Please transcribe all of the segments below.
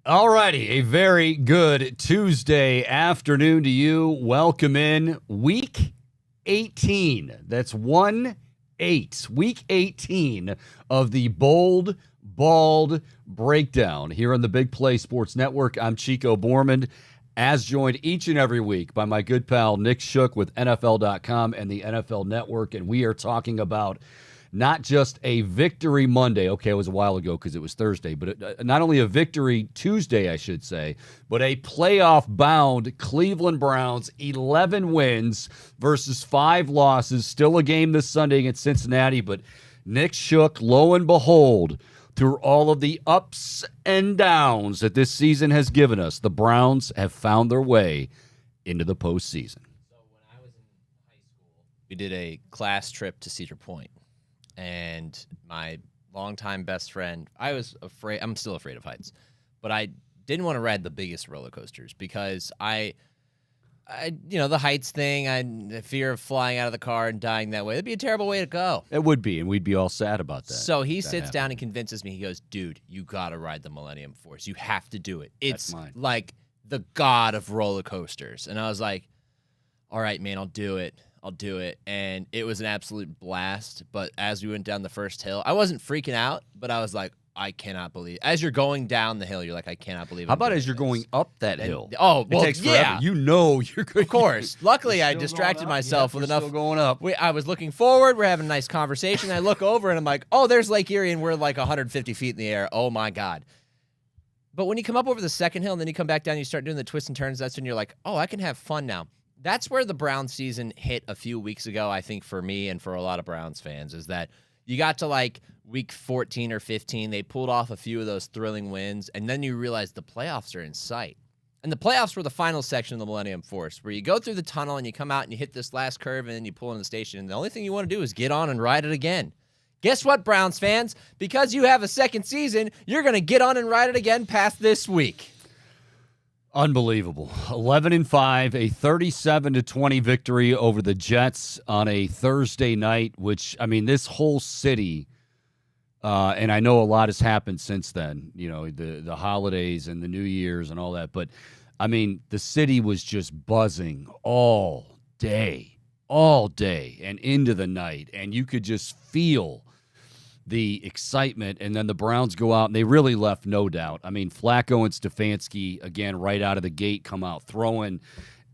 All righty, a very good Tuesday afternoon to you. Welcome in Week 18. That's 1-8. Week 18 of the Bold Bald Breakdown here on the Big Play Sports Network. I'm Chico Bormand, as joined each and every week by my good pal Nick Shook with NFL.com and the NFL Network, and we are talking about not just a victory Monday. Okay, it was a while ago because it was Thursday, but not only a victory Tuesday, I should say, but a playoff-bound Cleveland Browns, 11 wins versus 5 losses. Still a game this Sunday against Cincinnati, but Nick Shook, lo and behold, through all of the ups and downs that this season has given us, the Browns have found their way into the postseason. So when I was in high school, we did a class trip to Cedar Point. And my longtime best friend, I'm still afraid of heights, but I didn't want to ride the biggest roller coasters because the heights thing, the fear of flying out of the car and dying that way, it'd be a terrible way to go. It would be, and we'd be all sad about that. So he sits down and convinces me. He goes, dude, you got to ride the Millennium Force. You have to do it. It's like the god of roller coasters. And I was like, all right, man, I'll do it. And it was an absolute blast. But as we went down the first hill, I wasn't freaking out, but I was like, I cannot believe. As you're going down the hill, you're like, I cannot believe. How about as you're going up that hill? Oh, well, it takes forever. Yeah. You know you're going. Of course. Luckily, I distracted myself with enough. Still going up. I was looking forward. We're having a nice conversation. I look over and I'm like, oh, there's Lake Erie, and we're like 150 feet in the air. Oh my God. But when you come up over the second hill and then you come back down, you start doing the twists and turns. That's when you're like, oh, I can have fun now. That's where the Browns season hit a few weeks ago, I think, for me and for a lot of Browns fans, is that you got to like week 14 or 15. They pulled off a few of those thrilling wins, and then you realize the playoffs are in sight. And the playoffs were the final section of the Millennium Force, where you go through the tunnel and you come out and you hit this last curve and then you pull in the station. And the only thing you want to do is get on and ride it again. Guess what, Browns fans? Because you have a second season, you're going to get on and ride it again past this week. Unbelievable. 11-5, a 37-20 victory over the Jets on a Thursday night, which, I mean, this whole city, and I know a lot has happened since then, you know, the holidays and the New Year's and all that, but, I mean, the city was just buzzing all day and into the night, and you could just feel the excitement, and then the Browns go out, and they really left no doubt. I mean, Flacco and Stefanski, again, right out of the gate, come out throwing,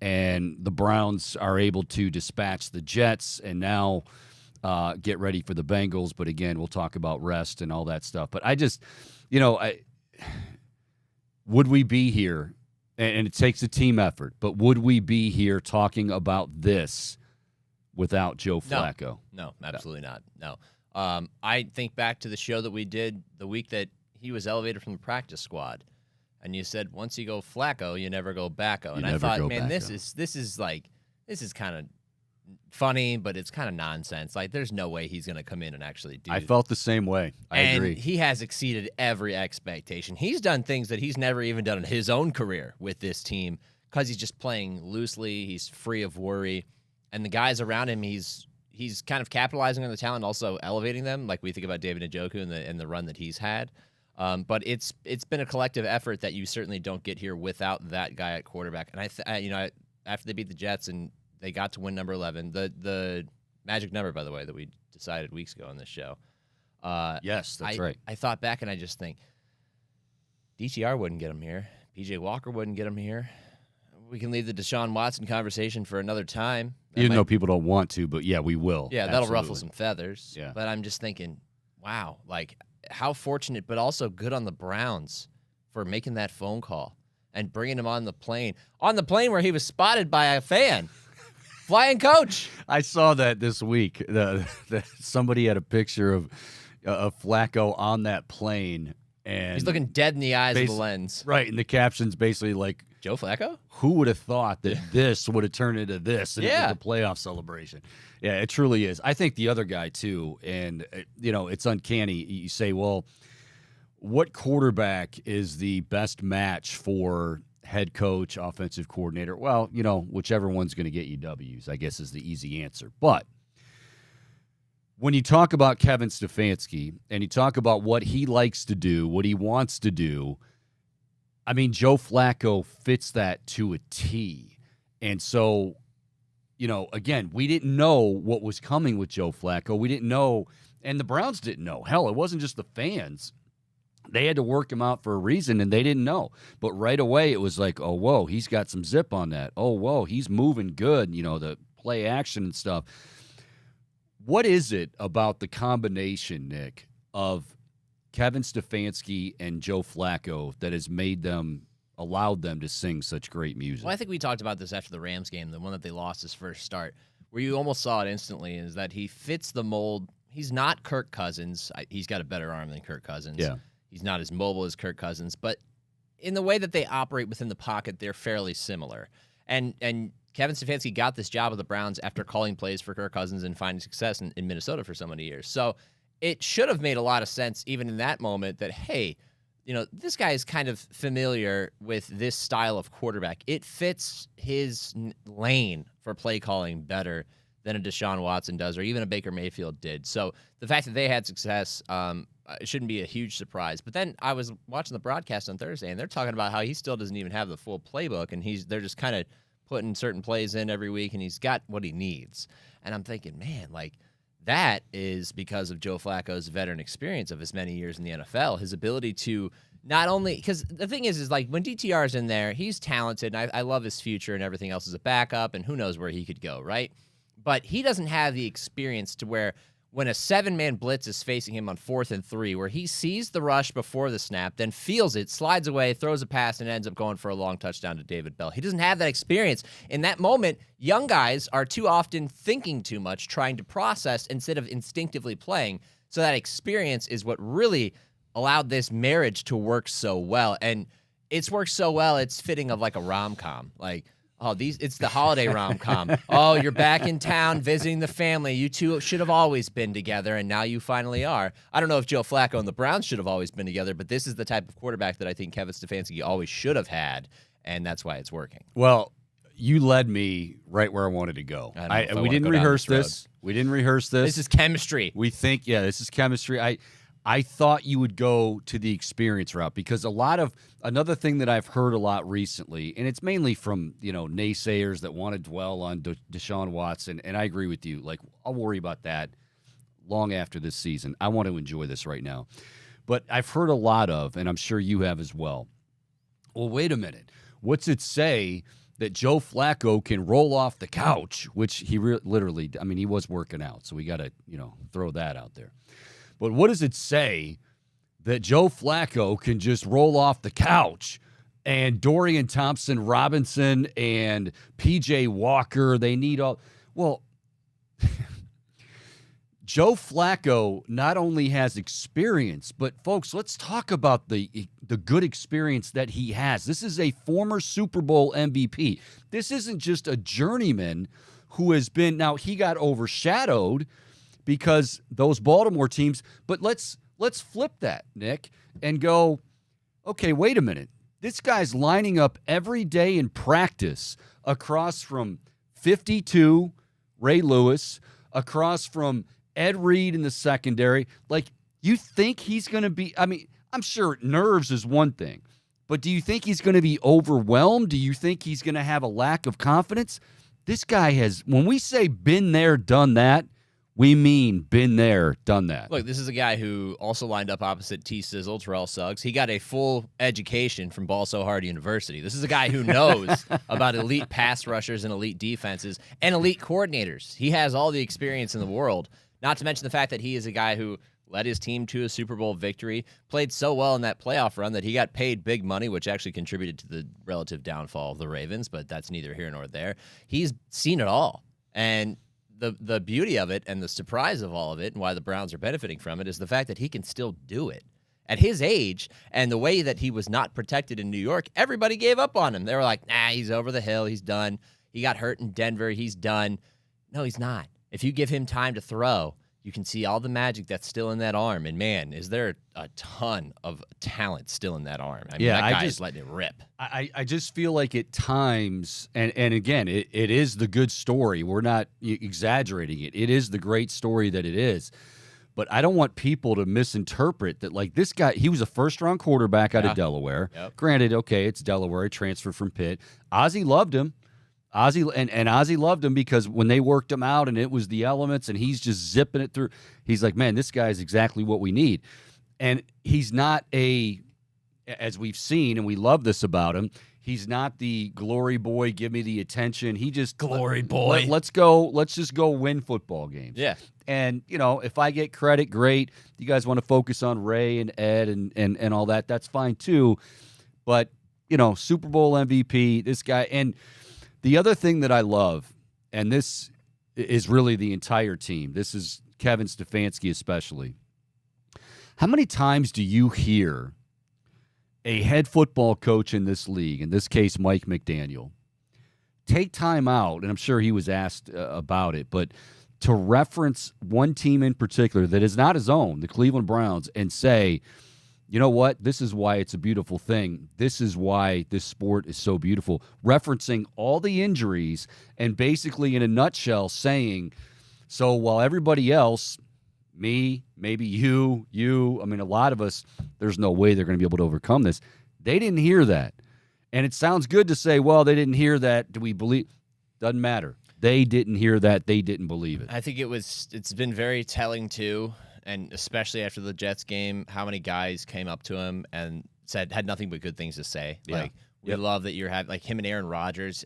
and the Browns are able to dispatch the Jets and now get ready for the Bengals. But, again, we'll talk about rest and all that stuff. But I just, would we be here, and it takes a team effort, but would we be here talking about this without Joe Flacco? No, absolutely not. No. I think back to the show that we did the week that he was elevated from the practice squad, and you said once you go Flacco, you never go backo. And I thought, man, this is kind of funny, but it's kind of nonsense. Like, there's no way he's going to come in and actually do. I felt the same way. I agree. He has exceeded every expectation. He's done things that he's never even done in his own career with this team because he's just playing loosely. He's free of worry, and the guys around him, he's kind of capitalizing on the talent, also elevating them, like we think about David Njoku and the run that he's had. But it's been a collective effort that you certainly don't get here without that guy at quarterback. And after they beat the Jets and they got to win number 11, the magic number, by the way, that we decided weeks ago on this show. Yes, that's right. I thought back and I just think DTR wouldn't get him here. PJ Walker wouldn't get him here. We can leave the Deshaun Watson conversation for another time. Even though people don't want to, but yeah, we will. Yeah, that'll ruffle some feathers. Yeah. But I'm just thinking, wow, like how fortunate, but also good on the Browns for making that phone call and bringing him on the plane. On the plane where he was spotted by a fan. Flying coach. I saw that this week. Somebody had a picture of Flacco on that plane. And he's looking dead in the eyes of the lens. Right, and the caption's basically like, Joe Flacco? Who would have thought that this would have turned into this and it was a playoff celebration? Yeah, it truly is. I think the other guy, too, and, it's uncanny. You say, well, what quarterback is the best match for head coach, offensive coordinator? Well, whichever one's going to get you W's, I guess, is the easy answer. But when you talk about Kevin Stefanski and you talk about what he likes to do, what he wants to do, I mean, Joe Flacco fits that to a T. And so, again, we didn't know what was coming with Joe Flacco. We didn't know, and the Browns didn't know. Hell, it wasn't just the fans. They had to work him out for a reason, and they didn't know. But right away, it was like, oh, whoa, he's got some zip on that. Oh, whoa, he's moving good, the play action and stuff. What is it about the combination, Nick, of Kevin Stefanski and Joe Flacco that has allowed them to sing such great music? Well, I think we talked about this after the Rams game, the one that they lost his first start, where you almost saw it instantly, is that he fits the mold. He's not Kirk Cousins. He's got a better arm than Kirk Cousins. Yeah. He's not as mobile as Kirk Cousins, but in the way that they operate within the pocket, they're fairly similar. And Kevin Stefanski got this job with the Browns after calling plays for Kirk Cousins and finding success in Minnesota for so many years. So it should have made a lot of sense even in that moment that, hey, this guy is kind of familiar with this style of quarterback. It fits his lane for play calling better than a Deshaun Watson does, or even a Baker Mayfield did. So the fact that they had success, it shouldn't be a huge surprise. But then I was watching the broadcast on Thursday, and they're talking about how he still doesn't even have the full playbook, and they're just kind of putting certain plays in every week, and he's got what he needs. And I'm thinking, man, that is because of Joe Flacco's veteran experience of his many years in the NFL, his ability to not only – because the thing is when DTR's in there, he's talented, and I love his future and everything else as a backup, and who knows where he could go, right? But he doesn't have the experience to where when a 7-man blitz is facing him on 4th and 3, where he sees the rush before the snap, then feels it, slides away, throws a pass, and ends up going for a long touchdown to David Bell. He doesn't have that experience. In that moment, young guys are too often thinking too much, trying to process instead of instinctively playing. So that experience is what really allowed this marriage to work so well. And it's worked so well, it's fitting of like a rom-com. It's the holiday rom-com. Oh, you're back in town visiting the family. You two should have always been together, and now you finally are. I don't know if Joe Flacco and the Browns should have always been together, but this is the type of quarterback that I think Kevin Stefanski always should have had, and that's why it's working. Well, you led me right where I wanted to go. We didn't rehearse this. We didn't rehearse this. This is chemistry. We think, this is chemistry. I thought you would go to the experience route because another thing that I've heard a lot recently, and it's mainly from, naysayers that want to dwell on Deshaun Watson, and I agree with you. I'll worry about that long after this season. I want to enjoy this right now. But I've heard a lot of, and I'm sure you have as well, well, wait a minute. What's it say that Joe Flacco can roll off the couch, which he literally, he was working out, so we got to, throw that out there. But what does it say that Joe Flacco can just roll off the couch and Dorian Thompson-Robinson and P.J. Walker, they need all – well, Joe Flacco not only has experience, but, folks, let's talk about the good experience that he has. This is a former Super Bowl MVP. This isn't just a journeyman who has been – now, he got overshadowed – because those Baltimore teams, but let's flip that, Nick, and go, okay, wait a minute. This guy's lining up every day in practice across from 52, Ray Lewis, across from Ed Reed in the secondary. You think he's going to be, I'm sure nerves is one thing, but do you think he's going to be overwhelmed? Do you think he's going to have a lack of confidence? This guy has, when we say been there, done that, we mean been there, done that. Look, this is a guy who also lined up opposite T-Sizzle, Terrell Suggs. He got a full education from Ball So Hard University. This is a guy who knows about elite pass rushers and elite defenses and elite coordinators. He has all the experience in the world, not to mention the fact that he is a guy who led his team to a Super Bowl victory, played so well in that playoff run that he got paid big money, which actually contributed to the relative downfall of the Ravens, but that's neither here nor there. He's seen it all. And the beauty of it and the surprise of all of it and why the Browns are benefiting from it is the fact that he can still do it. At his age and the way that he was not protected in New York, everybody gave up on him. They were like, nah, he's over the hill. He's done. He got hurt in Denver. He's done. No, he's not. If you give him time to throw, you can see all the magic that's still in that arm. And, man, is there a ton of talent still in that arm. That guy is letting it rip. I just feel like at times, and again, it is the good story. We're not exaggerating it. It is the great story that it is. But I don't want people to misinterpret that, like, this guy, he was a first-round quarterback out of Delaware. Yep. Granted, okay, it's Delaware, transfer from Pitt. Ozzie loved him. Ozzie loved him because when they worked him out and it was the elements and he's just zipping it through, he's like, man, this guy is exactly what we need. And he's not as we've seen, and we love this about him, he's not the glory boy, give me the attention. He just Glory boy. Let's just go win football games. Yeah. And, if I get credit, great. You guys want to focus on Ray and Ed and all that, that's fine too. But, Super Bowl MVP, this guy. And the other thing that I love, and this is really the entire team, this is Kevin Stefanski especially. How many times do you hear a head football coach in this league, in this case Mike McDaniel, take time out, and I'm sure he was asked about it, but to reference one team in particular that is not his own, the Cleveland Browns, and say, you know what, this is why it's a beautiful thing. This is why this sport is so beautiful. Referencing all the injuries and basically in a nutshell saying, so while everybody else, me, maybe you, I mean, a lot of us, there's no way they're going to be able to overcome this. They didn't hear that. And it sounds good to say, well, they didn't hear that. Do we believe? Doesn't matter. They didn't hear that. They didn't believe it. I think it's been very telling too, and especially after the Jets game, how many guys came up to him and had nothing but good things to say. Yeah. Like, we love that you're having, like, him and Aaron Rodgers,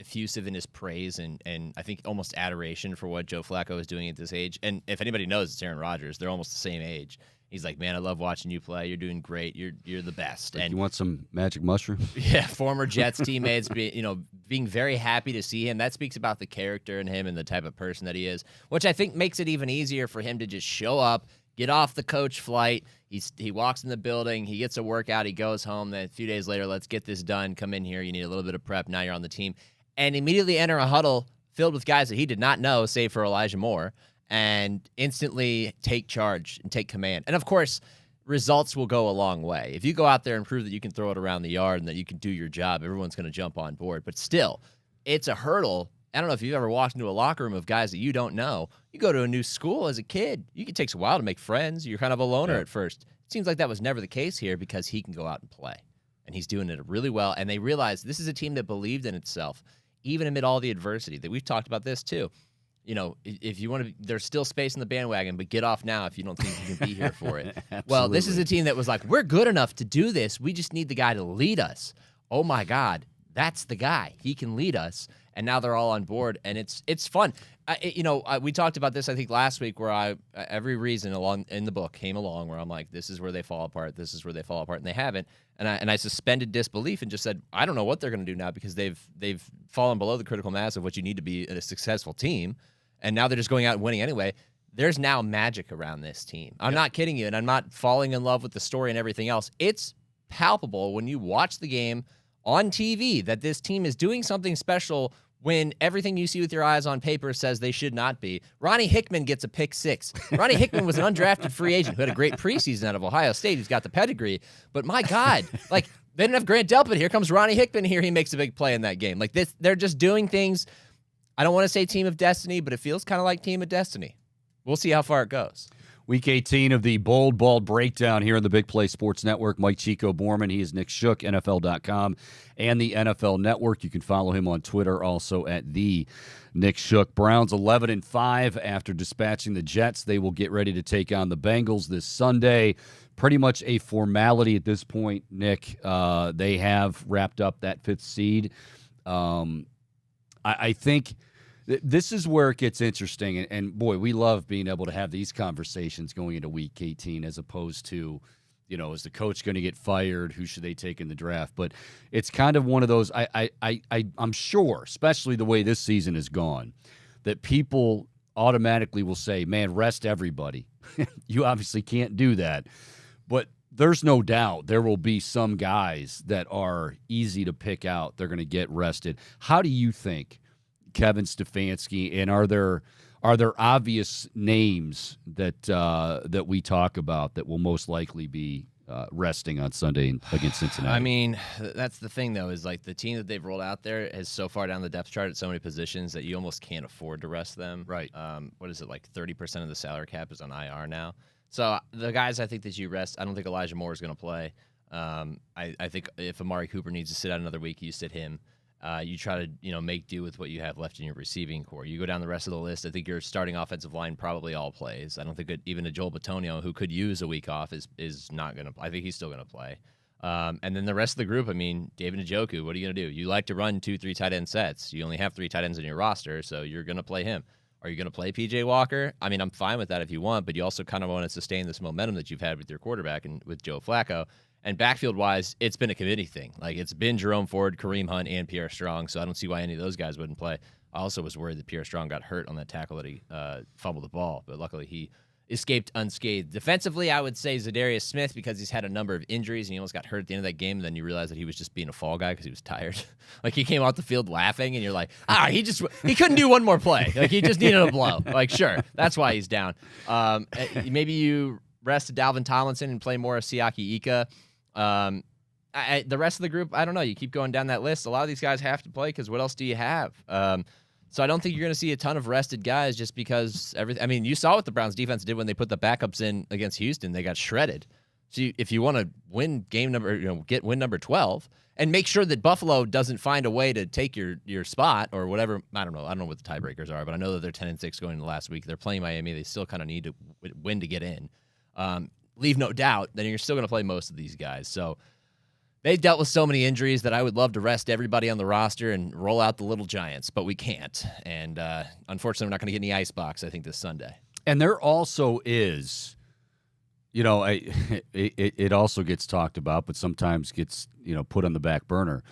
effusive in his praise and I think almost adoration for what Joe Flacco is doing at this age. And if anybody knows, it's Aaron Rodgers. They're almost the same age. He's like, man, I love watching you play. You're doing great. You're the best. And you want some magic mushroom? Yeah, former Jets teammates, being very happy to see him. That speaks about the character in him and the type of person that he is, which I think makes it even easier for him to just show up, get off the coach flight. He walks in the building. He gets a workout. He goes home. Then a few days later, let's get this done. Come in here. You need a little bit of prep. Now you're on the team. And immediately enter a huddle filled with guys that he did not know, save for Elijah Moore, and instantly take charge and take command. And, of course, results will go a long way. If you go out there and prove that you can throw it around the yard and that you can do your job, everyone's going to jump on board. But still, it's a hurdle. I don't know if you've ever walked into a locker room of guys that you don't know. You go to a new school as a kid. It takes a while to make friends. You're kind of a loner at first. It seems like that was never the case here because he can go out and play. And he's doing it really well. And they realize this is a team that believed in itself, even amid all the adversity. That we've talked about this too. If you want to, there's still space in the bandwagon, but get off now if you don't think you can be here for it. Well, this is a team that was like, we're good enough to do this. We just need the guy to lead us. Oh my God, that's the guy. He can lead us. And now they're all on board, and it's fun. We talked about this, I think, last week, where every reason along in the book came along where I'm like, this is where they fall apart. This is where they fall apart, and they haven't. And I suspended disbelief and just said, I don't know what they're going to do now because they've fallen below the critical mass of what you need to be a successful team. And now they're just going out and winning anyway. There's now magic around this team. I'm not kidding you, and I'm not falling in love with the story and everything else. It's palpable when you watch the game on TV that this team is doing something special when everything you see with your eyes on paper says they should not be. Ronnie Hickman gets a pick six. Ronnie Hickman was an undrafted free agent who had a great preseason out of Ohio State. He's got the pedigree. But my God, they didn't have Grant Delpit. Here comes Ronnie Hickman here. He makes a big play in that game. Like this, they're just doing things. I don't want to say team of destiny, but it feels kind of like team of destiny. We'll see how far it goes. Week 18 of the Bold Ball Breakdown here on the Big Play Sports Network. Mike Chico Borman. He is Nick Shook, NFL.com, and the NFL Network. You can follow him on Twitter also at the Nick Shook. Browns 11-5 after dispatching the Jets. They will get ready to take on the Bengals this Sunday. Pretty much a formality at this point, Nick. They have wrapped up that fifth seed. I think this is where it gets interesting, and boy, we love being able to have these conversations going into Week 18 as opposed to, is the coach going to get fired? Who should they take in the draft? But it's kind of one of those. I'm sure, especially the way this season has gone, that people automatically will say, "Man, rest everybody." You obviously can't do that, but there's no doubt there will be some guys that are easy to pick out. They're going to get rested. How do you think Kevin Stefanski, and are there obvious names that we talk about that will most likely be resting on Sunday against Cincinnati. I mean, that's the thing, though, is like the team that they've rolled out there is so far down the depth chart at so many positions that you almost can't afford to rest them. Right. What is it, like 30% of the salary cap is on IR now? So the guys I think that you rest, I don't think Elijah Moore is going to play. I think if Amari Cooper needs to sit out another week, you sit him. You try to make do with what you have left in your receiving core. You go down the rest of the list. I think your starting offensive line probably all plays. I don't think even a Joel Bitonio, who could use a week off, is not going to play. I think he's still going to play. And then the rest of the group, I mean, David Njoku, what are you going to do? You like to run 2-3 tight end sets. You only have 3 tight ends in your roster, so you're going to play him. Are you going to play P.J. Walker? I mean, I'm fine with that if you want, but you also kind of want to sustain this momentum that you've had with your quarterback and with Joe Flacco. And backfield-wise, it's been a committee thing. Like, it's been Jerome Ford, Kareem Hunt, and Pierre Strong, so I don't see why any of those guys wouldn't play. I also was worried that Pierre Strong got hurt on that tackle that he fumbled the ball, but luckily he escaped unscathed. Defensively, I would say Zadarius Smith because he's had a number of injuries, and he almost got hurt at the end of that game, and then you realize that he was just being a fall guy because he was tired. Like, he came off the field laughing, and you're like, he couldn't do one more play. Like, he just needed a blow. Like, sure, that's why he's down. Maybe you rest Dalvin Tomlinson and play more of Siaki Ika. The rest of the group, I don't know. You keep going down that list. A lot of these guys have to play because what else do you have? So I don't think you're going to see a ton of rested guys just because everything. I mean, you saw what the Browns defense did when they put the backups in against Houston. They got shredded. So if you want to win get win number 12 and make sure that Buffalo doesn't find a way to take your spot or whatever. I don't know what the tiebreakers are, but I know that they're 10-6 going into last week. They're playing Miami. They still kind of need to win to get in. Leave no doubt, then you're still going to play most of these guys. So they've dealt with so many injuries that I would love to rest everybody on the roster and roll out the little giants, but we can't. And unfortunately, we're not going to get any icebox, I think, this Sunday. And there also is, it also gets talked about, but sometimes gets, put on the back burner.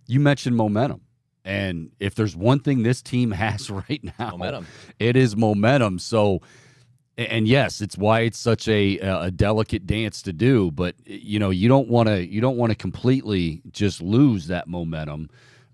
You mentioned momentum. And if there's one thing this team has right now, momentum. It is momentum. So, and yes, it's why it's such a delicate dance to do. But you don't want to completely just lose that momentum.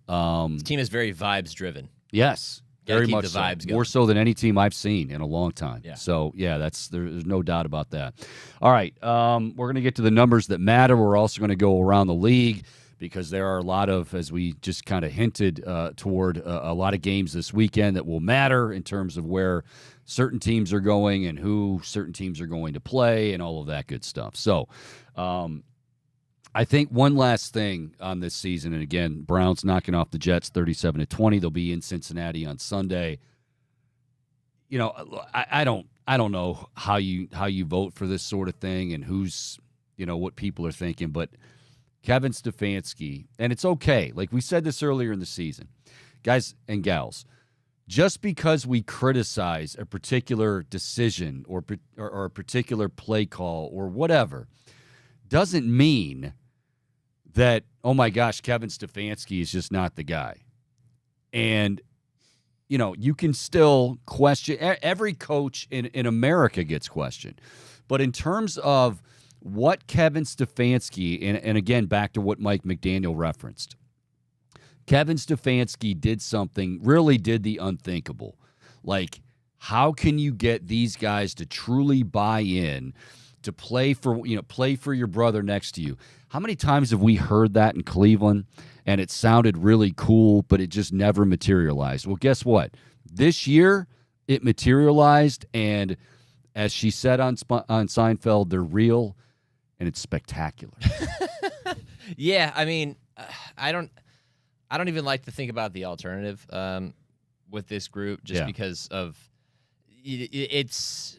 This team is very vibes driven. Yes, very much the vibes so. More so than any team I've seen in a long time. Yeah. So yeah, there's no doubt about that. All right, we're gonna get to the numbers that matter. We're also going to go around the league, because there are a lot of, as we just kind of hinted toward, a lot of games this weekend that will matter in terms of where certain teams are going and who certain teams are going to play and all of that good stuff. So I think one last thing on this season, and again, Browns knocking off the Jets 37-20. They'll be in Cincinnati on Sunday. I don't know how you vote for this sort of thing and who's, what people are thinking, but Kevin Stefanski, and it's okay. Like we said this earlier in the season, guys and gals, just because we criticize a particular decision or a particular play call or whatever doesn't mean that, oh my gosh, Kevin Stefanski is just not the guy. And, you can still question. Every coach in America gets questioned. But in terms of what Kevin Stefanski, and again, back to what Mike McDaniel referenced, Kevin Stefanski really did the unthinkable. Like, how can you get these guys to truly buy in, to play for your brother next to you? How many times have we heard that in Cleveland, and it sounded really cool, but it just never materialized? Well, guess what? This year, it materialized, and as she said on Seinfeld, they're real, and it's spectacular. Yeah, I mean, I don't even like to think about the alternative with this group, just because of it's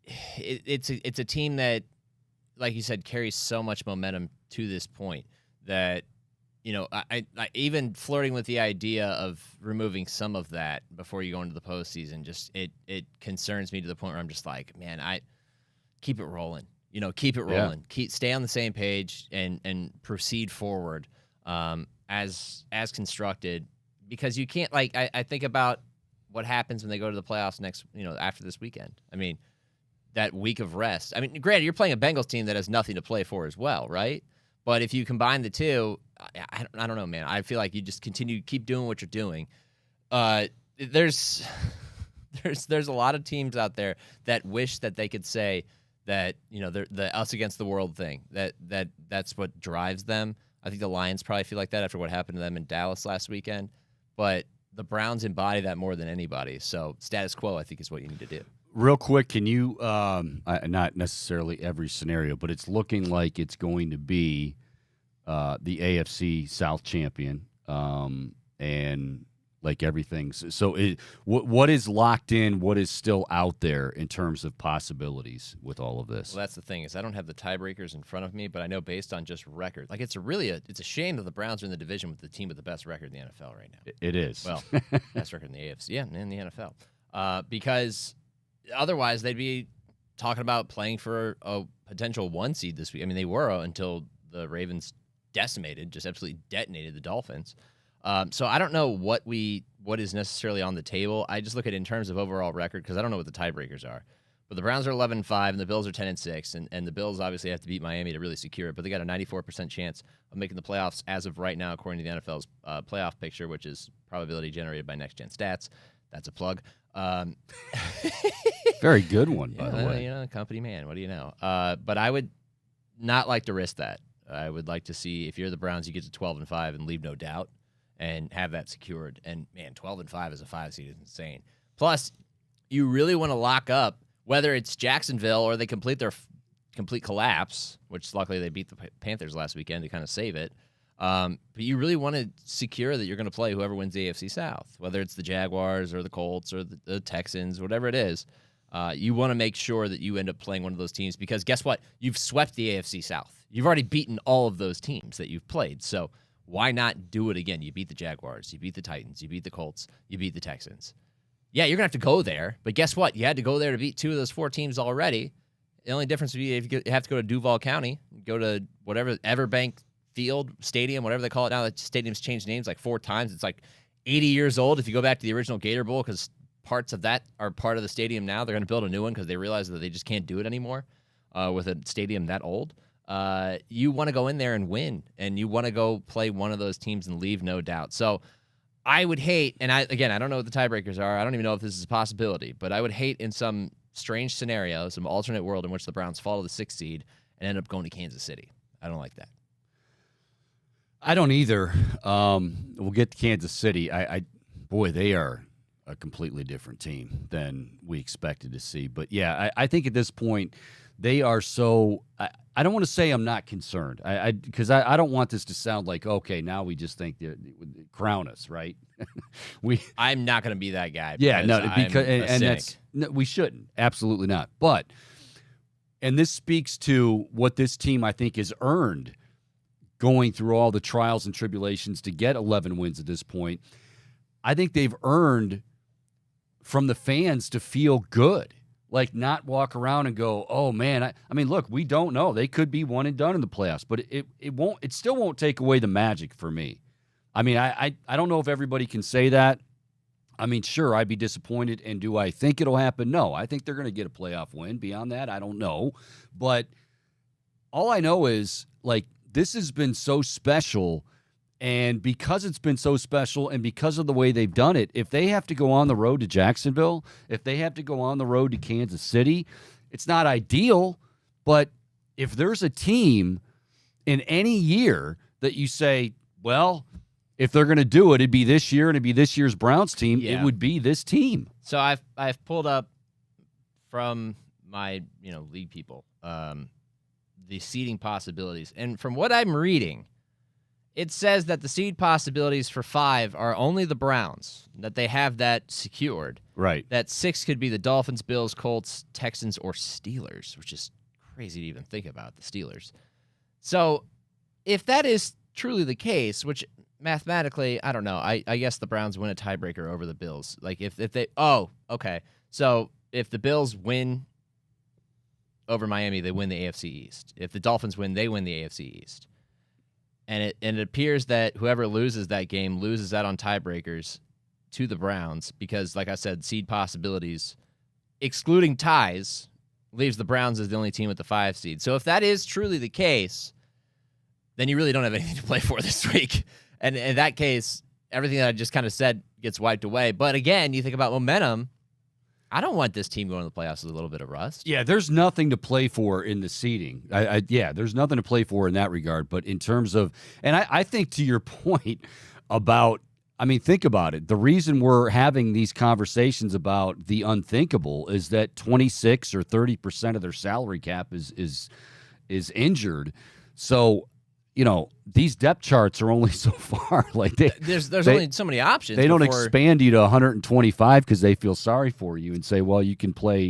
a team that, like you said, carries so much momentum to this point that I even flirting with the idea of removing some of that before you go into the postseason, just it concerns me to the point where I'm just like, man, I keep it rolling. Keep it rolling. Stay on the same page and proceed forward as constructed, because you can't, like, I think about what happens when they go to the playoffs after this weekend. I mean, that week of rest. I mean, granted, you're playing a Bengals team that has nothing to play for as well, right? But if you combine the two, I don't know, man. I feel like you just keep doing what you're doing. There's a lot of teams out there that wish that they could say that, the us against the world thing, that's what drives them. I think the Lions probably feel like that after what happened to them in Dallas last weekend. But the Browns embody that more than anybody. So status quo, I think, is what you need to do. Real quick, can you, not necessarily every scenario, but it's looking like it's going to be the AFC South champion, and like everything. So what is locked in, what is still out there in terms of possibilities with all of this? Well, that's the thing, is I don't have the tiebreakers in front of me, but I know based on just record, like it's a shame that the Browns are in the division with the team with the best record in the NFL right now. It is. Well, best record in the AFC, yeah, in the NFL. Because otherwise they'd be talking about playing for a potential 1 seed this week. I mean, they were until the Ravens decimated, just absolutely detonated the Dolphins. So I don't know what is necessarily on the table. I just look at it in terms of overall record because I don't know what the tiebreakers are. But the Browns are 11-5 and the Bills are 10-6, and the Bills obviously have to beat Miami to really secure it. But they got a 94% chance of making the playoffs as of right now, according to the NFL's playoff picture, which is probability generated by Next Gen Stats. That's a plug. Very good one, by the way. Company man. What do you know? But I would not like to risk that. I would like to see, if you're the Browns, you get to 12-5 and leave no doubt and have that secured. And, man, 12-5 as a 5 seed is insane. Plus, you really want to lock up, whether it's Jacksonville or they complete their complete collapse, which luckily they beat the Panthers last weekend to kind of save it. But you really want to secure that you're going to play whoever wins the AFC South, whether it's the Jaguars or the Colts or the Texans, whatever it is. You want to make sure that you end up playing one of those teams because guess what? You've swept the AFC South. You've already beaten all of those teams that you've played. So why not do it again? You beat the Jaguars. You beat the Titans. You beat the Colts. You beat the Texans. Yeah, you're going to have to go there. But guess what? You had to go there to beat 2 of those 4 teams already. The only difference would be if you have to go to Duval County, go to whatever, Everbank Field, Stadium, whatever they call it now. That stadium's changed names like 4 times. It's like 80 years old if you go back to the original Gator Bowl because parts of that are part of the stadium now. They're going to build a new one because they realize that they just can't do it anymore with a stadium that old. You want to go in there and win, and you want to go play one of those teams and leave no doubt. So I would hate, and I don't know what the tiebreakers are. I don't even know if this is a possibility, but I would hate in some strange scenario, some alternate world in which the Browns fall to the 6th seed and end up going to Kansas City. I don't like that. I don't either. We'll get to Kansas City. Boy, they are a completely different team than we expected to see. But, yeah, I think at this point they are so I don't want to say I'm not concerned because I don't want this to sound like, okay, now we just think they crown us, right? I'm not going to be that guy. Yeah, no, because and that's we shouldn't. Absolutely not. But and this speaks to what this team I think has earned going through all the trials and tribulations to get 11 wins at this point. I think they've earned from the fans to feel good. Like not walk around and go, oh man, I mean, look, we don't know. They could be one and done in the playoffs, but it still won't take away the magic for me. I mean, I don't know if everybody can say that. I mean, sure, I'd be disappointed. And do I think it'll happen? No, I think they're going to get a playoff win. Beyond that, I don't know. But all I know is like, this has been so special. And because it's been so special and because of the way they've done it, if they have to go on the road to Jacksonville, if they have to go on the road to Kansas City, it's not ideal. But if there's a team in any year that you say, well, if they're going to do it, it'd be this year and it'd be this year's Browns team, It would be this team. So I've pulled up from my league people the seeding possibilities. And from what I'm reading, it says that the seed possibilities for 5 are only the Browns, that they have that secured. Right. That 6 could be the Dolphins, Bills, Colts, Texans, or Steelers, which is crazy to even think about, the Steelers. So if that is truly the case, which mathematically, I don't know, I guess the Browns win a tiebreaker over the Bills. Like if they – oh, okay. So if the Bills win over Miami, they win the AFC East. If the Dolphins win, they win the AFC East. And it appears that whoever loses that game loses out on tiebreakers to the Browns because, like I said, seed possibilities, excluding ties, leaves the Browns as the only team with the 5 seed. So if that is truly the case, then you really don't have anything to play for this week. And in that case, everything that I just kind of said gets wiped away. But again, you think about momentum. I don't want this team going to the playoffs with a little bit of rust. Yeah, there's nothing to play for in the seeding. There's nothing to play for in that regard. But in terms of, and I think to your point about, I mean, think about it. The reason we're having these conversations about the unthinkable is that 26 or 30% of their salary cap is injured. So, these depth charts are only so far. Like there's only so many options. They don't expand you to 125 because they feel sorry for you and say, well, you can play,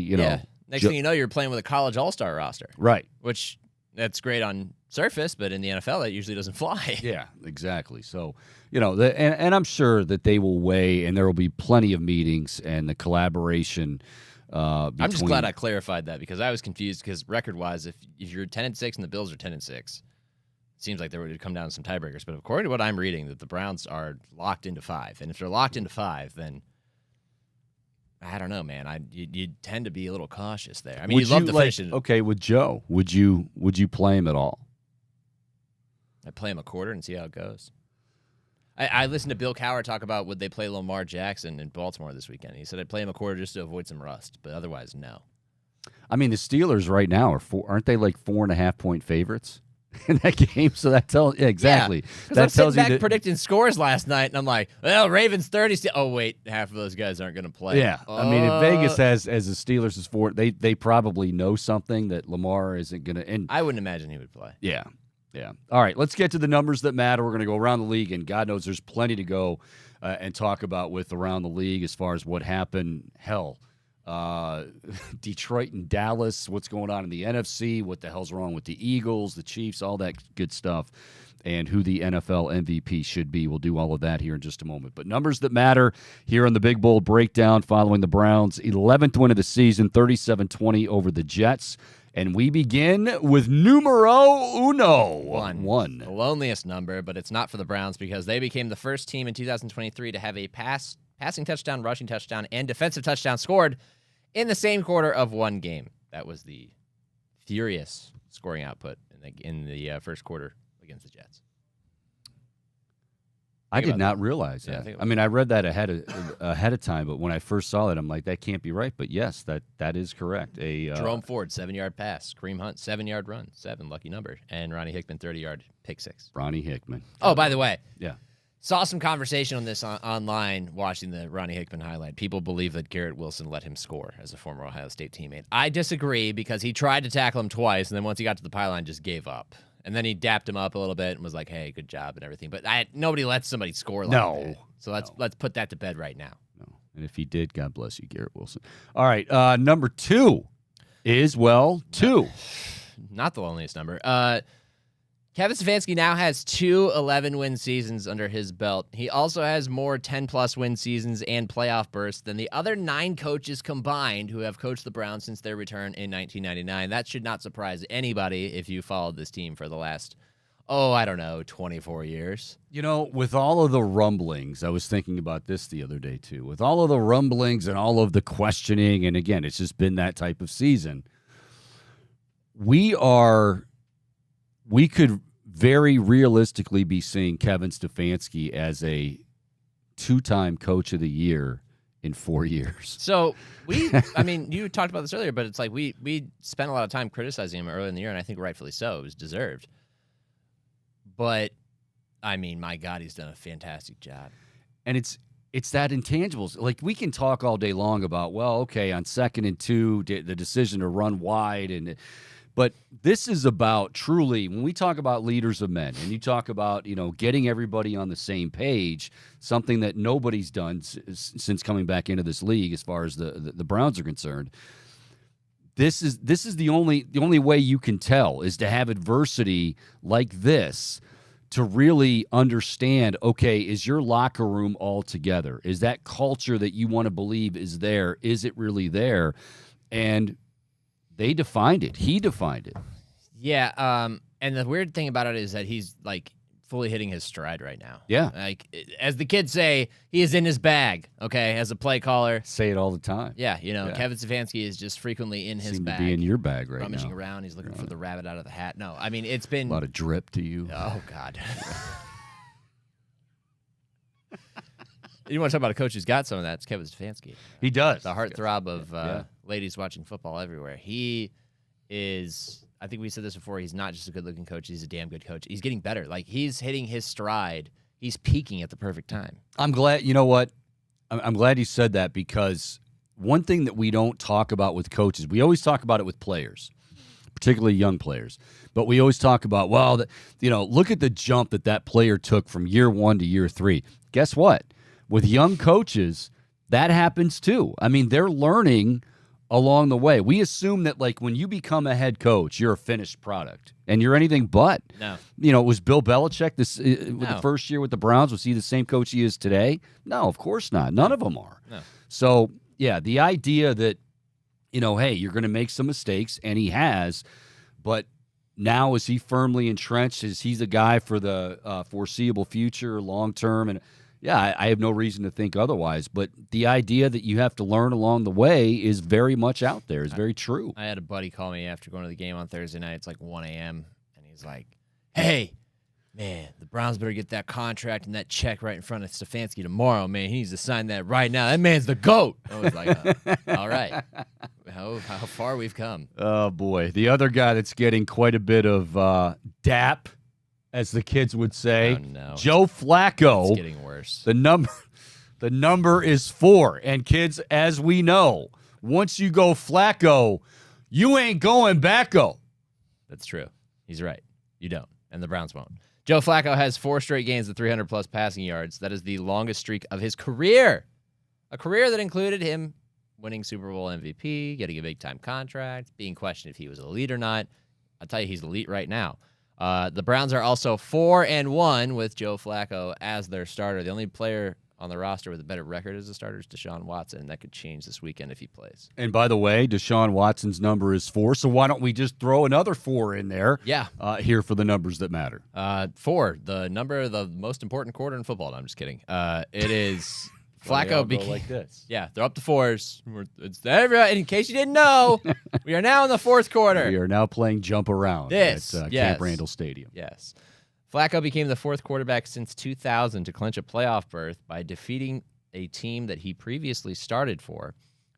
Next thing you know, you're playing with a college all-star roster. Right. Which, that's great on surface, but in the NFL, that usually doesn't fly. Yeah, exactly. So, and I'm sure that they will weigh, and there will be plenty of meetings and the collaboration. I'm just glad I clarified that because I was confused because record-wise, if you're 10-6 and the Bills are 10-6, seems like there would come down to some tiebreakers, but according to what I'm reading, that the Browns are locked into 5, and if they're locked into 5, then I don't know, man. You tend to be a little cautious there. I mean, you'd love to finish it. Okay, with Joe, would you play him at all? I'd play him a quarter and see how it goes. I listened to Bill Cowher talk about would they play Lamar Jackson in Baltimore this weekend. He said I'd play him a quarter just to avoid some rust, but otherwise, no. I mean, the Steelers right now aren't they like 4.5-point favorites in that game? So that tells exactly. Because I'm sitting back predicting scores last night, and I'm like, well, Ravens 30. Oh wait, half of those guys aren't going to play. Yeah, I mean, if Vegas has as the Steelers is 4, they probably know something that Lamar isn't going to. And I wouldn't imagine he would play. Yeah. All right, let's get to the numbers that matter. We're going to go around the league, and God knows there's plenty to go and talk about with around the league as far as what happened. Hell. Detroit and Dallas, what's going on in the NFC, what the hell's wrong with the Eagles, the Chiefs, all that good stuff, and who the NFL MVP should be. We'll do all of that here in just a moment. But numbers that matter here on the Big Bold Breakdown following the Browns' 11th win of the season, 37-20 over the Jets. And we begin with numero uno. One. The loneliest number, but it's not for the Browns because they became the first team in 2023 to have a passing touchdown, rushing touchdown, and defensive touchdown scored in the same quarter of one game. That was the furious scoring output in the first quarter against the Jets. I did not realize that. I mean, I read that ahead of time, but when I first saw it, I'm like, that can't be right. But yes, that is correct. Jerome Ford, 7-yard pass. Kareem Hunt, 7-yard run. 7, lucky number. And Ronnie Hickman, 30-yard pick 6. Ronnie Hickman. Oh, by the way. Yeah. Saw some conversation on this online watching the Ronnie Hickman highlight. People believe that Garrett Wilson let him score as a former Ohio State teammate. I disagree because he tried to tackle him twice, and then once he got to the pylon, just gave up. And then he dapped him up a little bit and was like, hey, good job and everything. But nobody lets somebody score like that. So let's put that to bed right now. No. And if he did, God bless you, Garrett Wilson. All right, number 2 is, 2. Not the loneliest number. Kevin Stefanski now has 2 11-win seasons under his belt. He also has more 10-plus win seasons and playoff bursts than the other 9 coaches combined who have coached the Browns since their return in 1999. That should not surprise anybody if you followed this team for the last, 24 years. With all of the rumblings, I was thinking about this the other day too. With all of the rumblings and all of the questioning, and again, it's just been that type of season. We could very realistically be seeing Kevin Stefanski as a 2-time coach of the year in 4 years. So you talked about this earlier, but it's like we spent a lot of time criticizing him early in the year, and I think rightfully so. It was deserved. But, I mean, my God, he's done a fantastic job. And it's that intangibles. Like, we can talk all day long about, well, okay, on 2nd and 2, the decision to run wide, but this is about truly, when we talk about leaders of men, and you talk about, getting everybody on the same page, something that nobody's done since coming back into this league as far as the Browns are concerned. This is the only way you can tell is to have adversity like this to really understand, okay, is your locker room all together? Is that culture that you want to believe is there? Is it really there? And they defined it. He defined it. Yeah, and the weird thing about it is that he's, like, fully hitting his stride right now. Yeah. Like, as the kids say, he is in his bag, okay, as a play caller. Say it all the time. Yeah, Kevin Stefanski is just frequently in his bag. Seem to be in your bag right now. Rummaging around. He's looking for the rabbit out of the hat. No, I mean, it's been... A lot of drip to you. Oh, God. You want to talk about a coach who's got some of that? It's Kevin Stefanski. He does. The heartthrob of ladies watching football everywhere. He is, I think we said this before, he's not just a good-looking coach. He's a damn good coach. He's getting better. Like, he's hitting his stride. He's peaking at the perfect time. I'm glad, you know what? I'm glad you said that, because one thing that we don't talk about with coaches, we always talk about it with players, particularly young players. But we always talk about, well, look at the jump that player took from year 1 to year 3. Guess what? With young coaches, that happens too. I mean, they're learning along the way. We assume that, like, when you become a head coach, you're a finished product, and you're anything but. No. Was Bill Belichick with the first year with the Browns? Was he the same coach he is today? No, of course not. None of them are. No. So, yeah, the idea that, hey, you're going to make some mistakes, and he has, but now is he firmly entrenched? Is he the guy for the foreseeable future, long term? And yeah, I have no reason to think otherwise. But the idea that you have to learn along the way is very much out there. It's very true. I had a buddy call me after going to the game on Thursday night. It's like 1 a.m. And he's like, hey, man, the Browns better get that contract and that check right in front of Stefanski tomorrow, man. He needs to sign that right now. That man's the GOAT. I was like, all right. How far we've come. Oh, boy. The other guy that's getting quite a bit of dap, as the kids would say, Joe Flacco. It's getting worse. The number is 4. And kids, as we know, once you go Flacco, you ain't going backo. That's true. He's right. You don't. And the Browns won't. Joe Flacco has 4 straight games of 300-plus passing yards. That is the longest streak of his career. A career that included him winning Super Bowl MVP, getting a big-time contract, being questioned if he was elite or not. I'll tell you, he's elite right now. The Browns are also 4-1 with Joe Flacco as their starter. The only player on the roster with a better record as a starter is Deshaun Watson, and that could change this weekend if he plays. And by the way, Deshaun Watson's number is 4, so why don't we just throw another 4 in there? Yeah. Here for the numbers that matter. 4, the number of the most important quarter in football. No, I'm just kidding. It is Flacco became like this. Yeah, they're up to 4s. In case you didn't know, we are now in the 4th quarter. We are now playing jump around at Camp Randall Stadium. Yes. Flacco became the 4th quarterback since 2000 to clinch a playoff berth by defeating a team that he previously started for.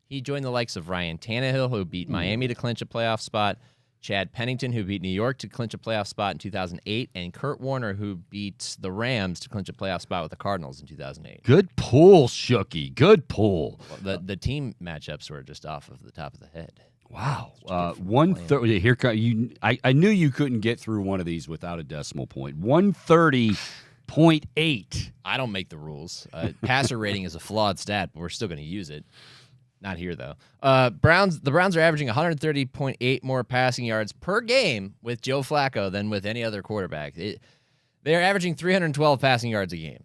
He joined the likes of Ryan Tannehill, who beat Miami to clinch a playoff spot, Chad Pennington, who beat New York to clinch a playoff spot in 2008, and Kurt Warner, who beat the Rams to clinch a playoff spot with the Cardinals in 2008. Good pull, Shooky. Good pull. Well, the team matchups were just off of the top of the head. Wow. 130. Here you. I knew you couldn't get through one of these without a decimal point. 130.8. I don't make the rules. Passer rating is a flawed stat, but we're still going to use it. Not here, though. The Browns are averaging 130.8 more passing yards per game with Joe Flacco than with any other quarterback. They're averaging 312 passing yards a game.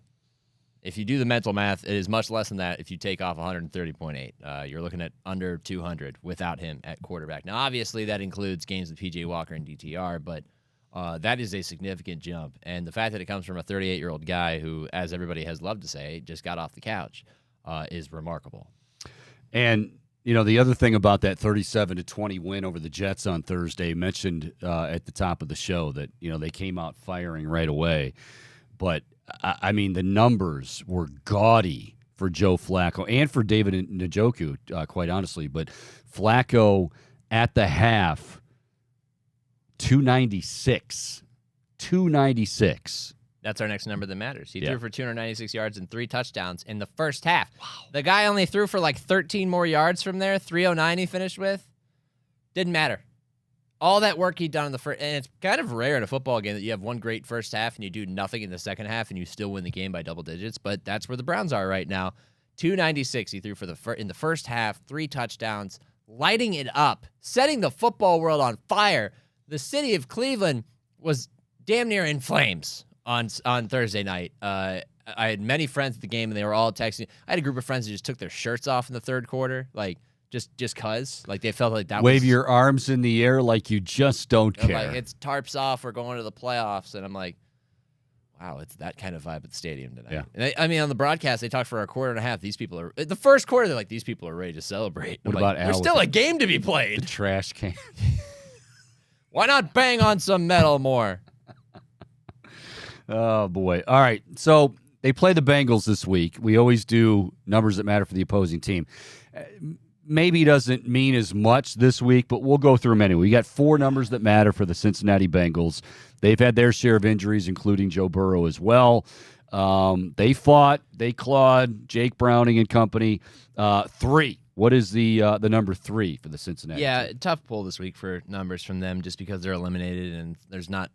If you do the mental math, it is much less than that if you take off 130.8. You're looking at under 200 without him at quarterback. Now, obviously, that includes games with P.J. Walker and DTR, but that is a significant jump. And the fact that it comes from a 38-year-old guy who, as everybody has loved to say, just got off the couch is remarkable. And, the other thing about that 37-20 win over the Jets on Thursday, mentioned at the top of the show that, they came out firing right away. But, I mean, the numbers were gaudy for Joe Flacco and for David Njoku, quite honestly. But Flacco at the half, 296. 296. That's our next number that matters. He threw for 296 yards and 3 touchdowns in the first half. Wow. The guy only threw for like 13 more yards from there. 309 he finished with. Didn't matter. All that work he'd done in the first, and it's kind of rare in a football game that you have one great first half and you do nothing in the second half and you still win the game by double digits, but that's where the Browns are right now. 296 he threw for in the first half, 3 touchdowns, lighting it up, setting the football world on fire. The city of Cleveland was damn near in flames on Thursday night. I had many friends at the game and they were all texting. I had a group of friends who just took their shirts off in the third quarter, like just cause, like they felt like that. Wave your arms in the air like you just don't care. Like, it's tarps off. We're going to the playoffs, and I'm like, wow, it's that kind of vibe at the stadium tonight. Yeah. And I mean, on the broadcast, they talked for a quarter and a half. These people are the first quarter. They're like, these people are ready to celebrate. What about Al? There's still a game to be played. The trash can. Why not bang on some metal more? Oh boy! All right, so They play the Bengals this week. We always do numbers that matter for the opposing team. Maybe doesn't mean as much this week, but we'll go through them anyway. We got 4 numbers that matter for the Cincinnati Bengals. They've had their share of injuries, including Joe Burrow as well. They fought, they clawed, Jake Browning and company. 3. What is the number 3 for the Cincinnati team? Tough pull this week for numbers from them just because they're eliminated and there's not,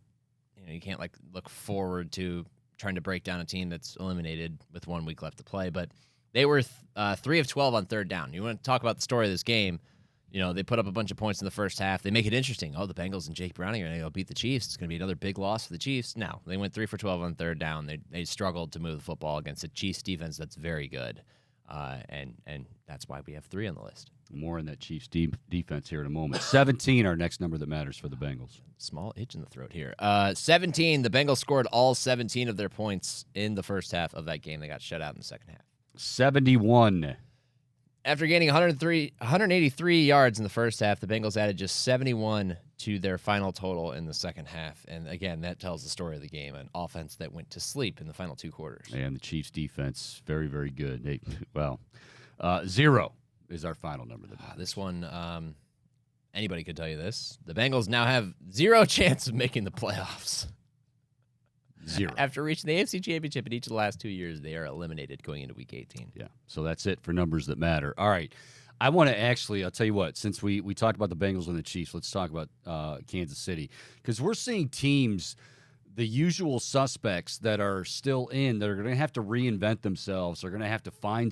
you can't look forward to trying to break down a team that's eliminated with 1 week left to play. But they were 3 of 12 on third down. You want to talk about the story of this game? They put up a bunch of points in the first half. They make it interesting. Oh, the Bengals and Jake Browning are going to go beat the Chiefs. It's going to be another big loss for the Chiefs. No, they went 3 for 12 on third down. They struggled to move the football against a Chiefs defense that's very good. And that's why we have 3 on the list. More in that Chiefs defense here in a moment. 17, our next number that matters for the Bengals. Small itch in the throat here. 17, the Bengals scored all 17 of their points in the first half of that game. They got shut out in the second half. 71. After gaining 183 yards in the first half, the Bengals added just 71 to their final total in the second half. And again, that tells the story of the game, an offense that went to sleep in the final 2 quarters. And the Chiefs defense, very, very good. 0 is our final number. This one, anybody could tell you this. The Bengals now have 0 chance of making the playoffs. 0. After reaching the AFC Championship in each of the last 2 years, they are eliminated going into Week 18. Yeah, so that's it for numbers that matter. All right, I want to I'll tell you what, since we talked about the Bengals and the Chiefs, let's talk about Kansas City. Because we're seeing teams, the usual suspects that are still in, that are going to have to reinvent themselves. They're going to have to find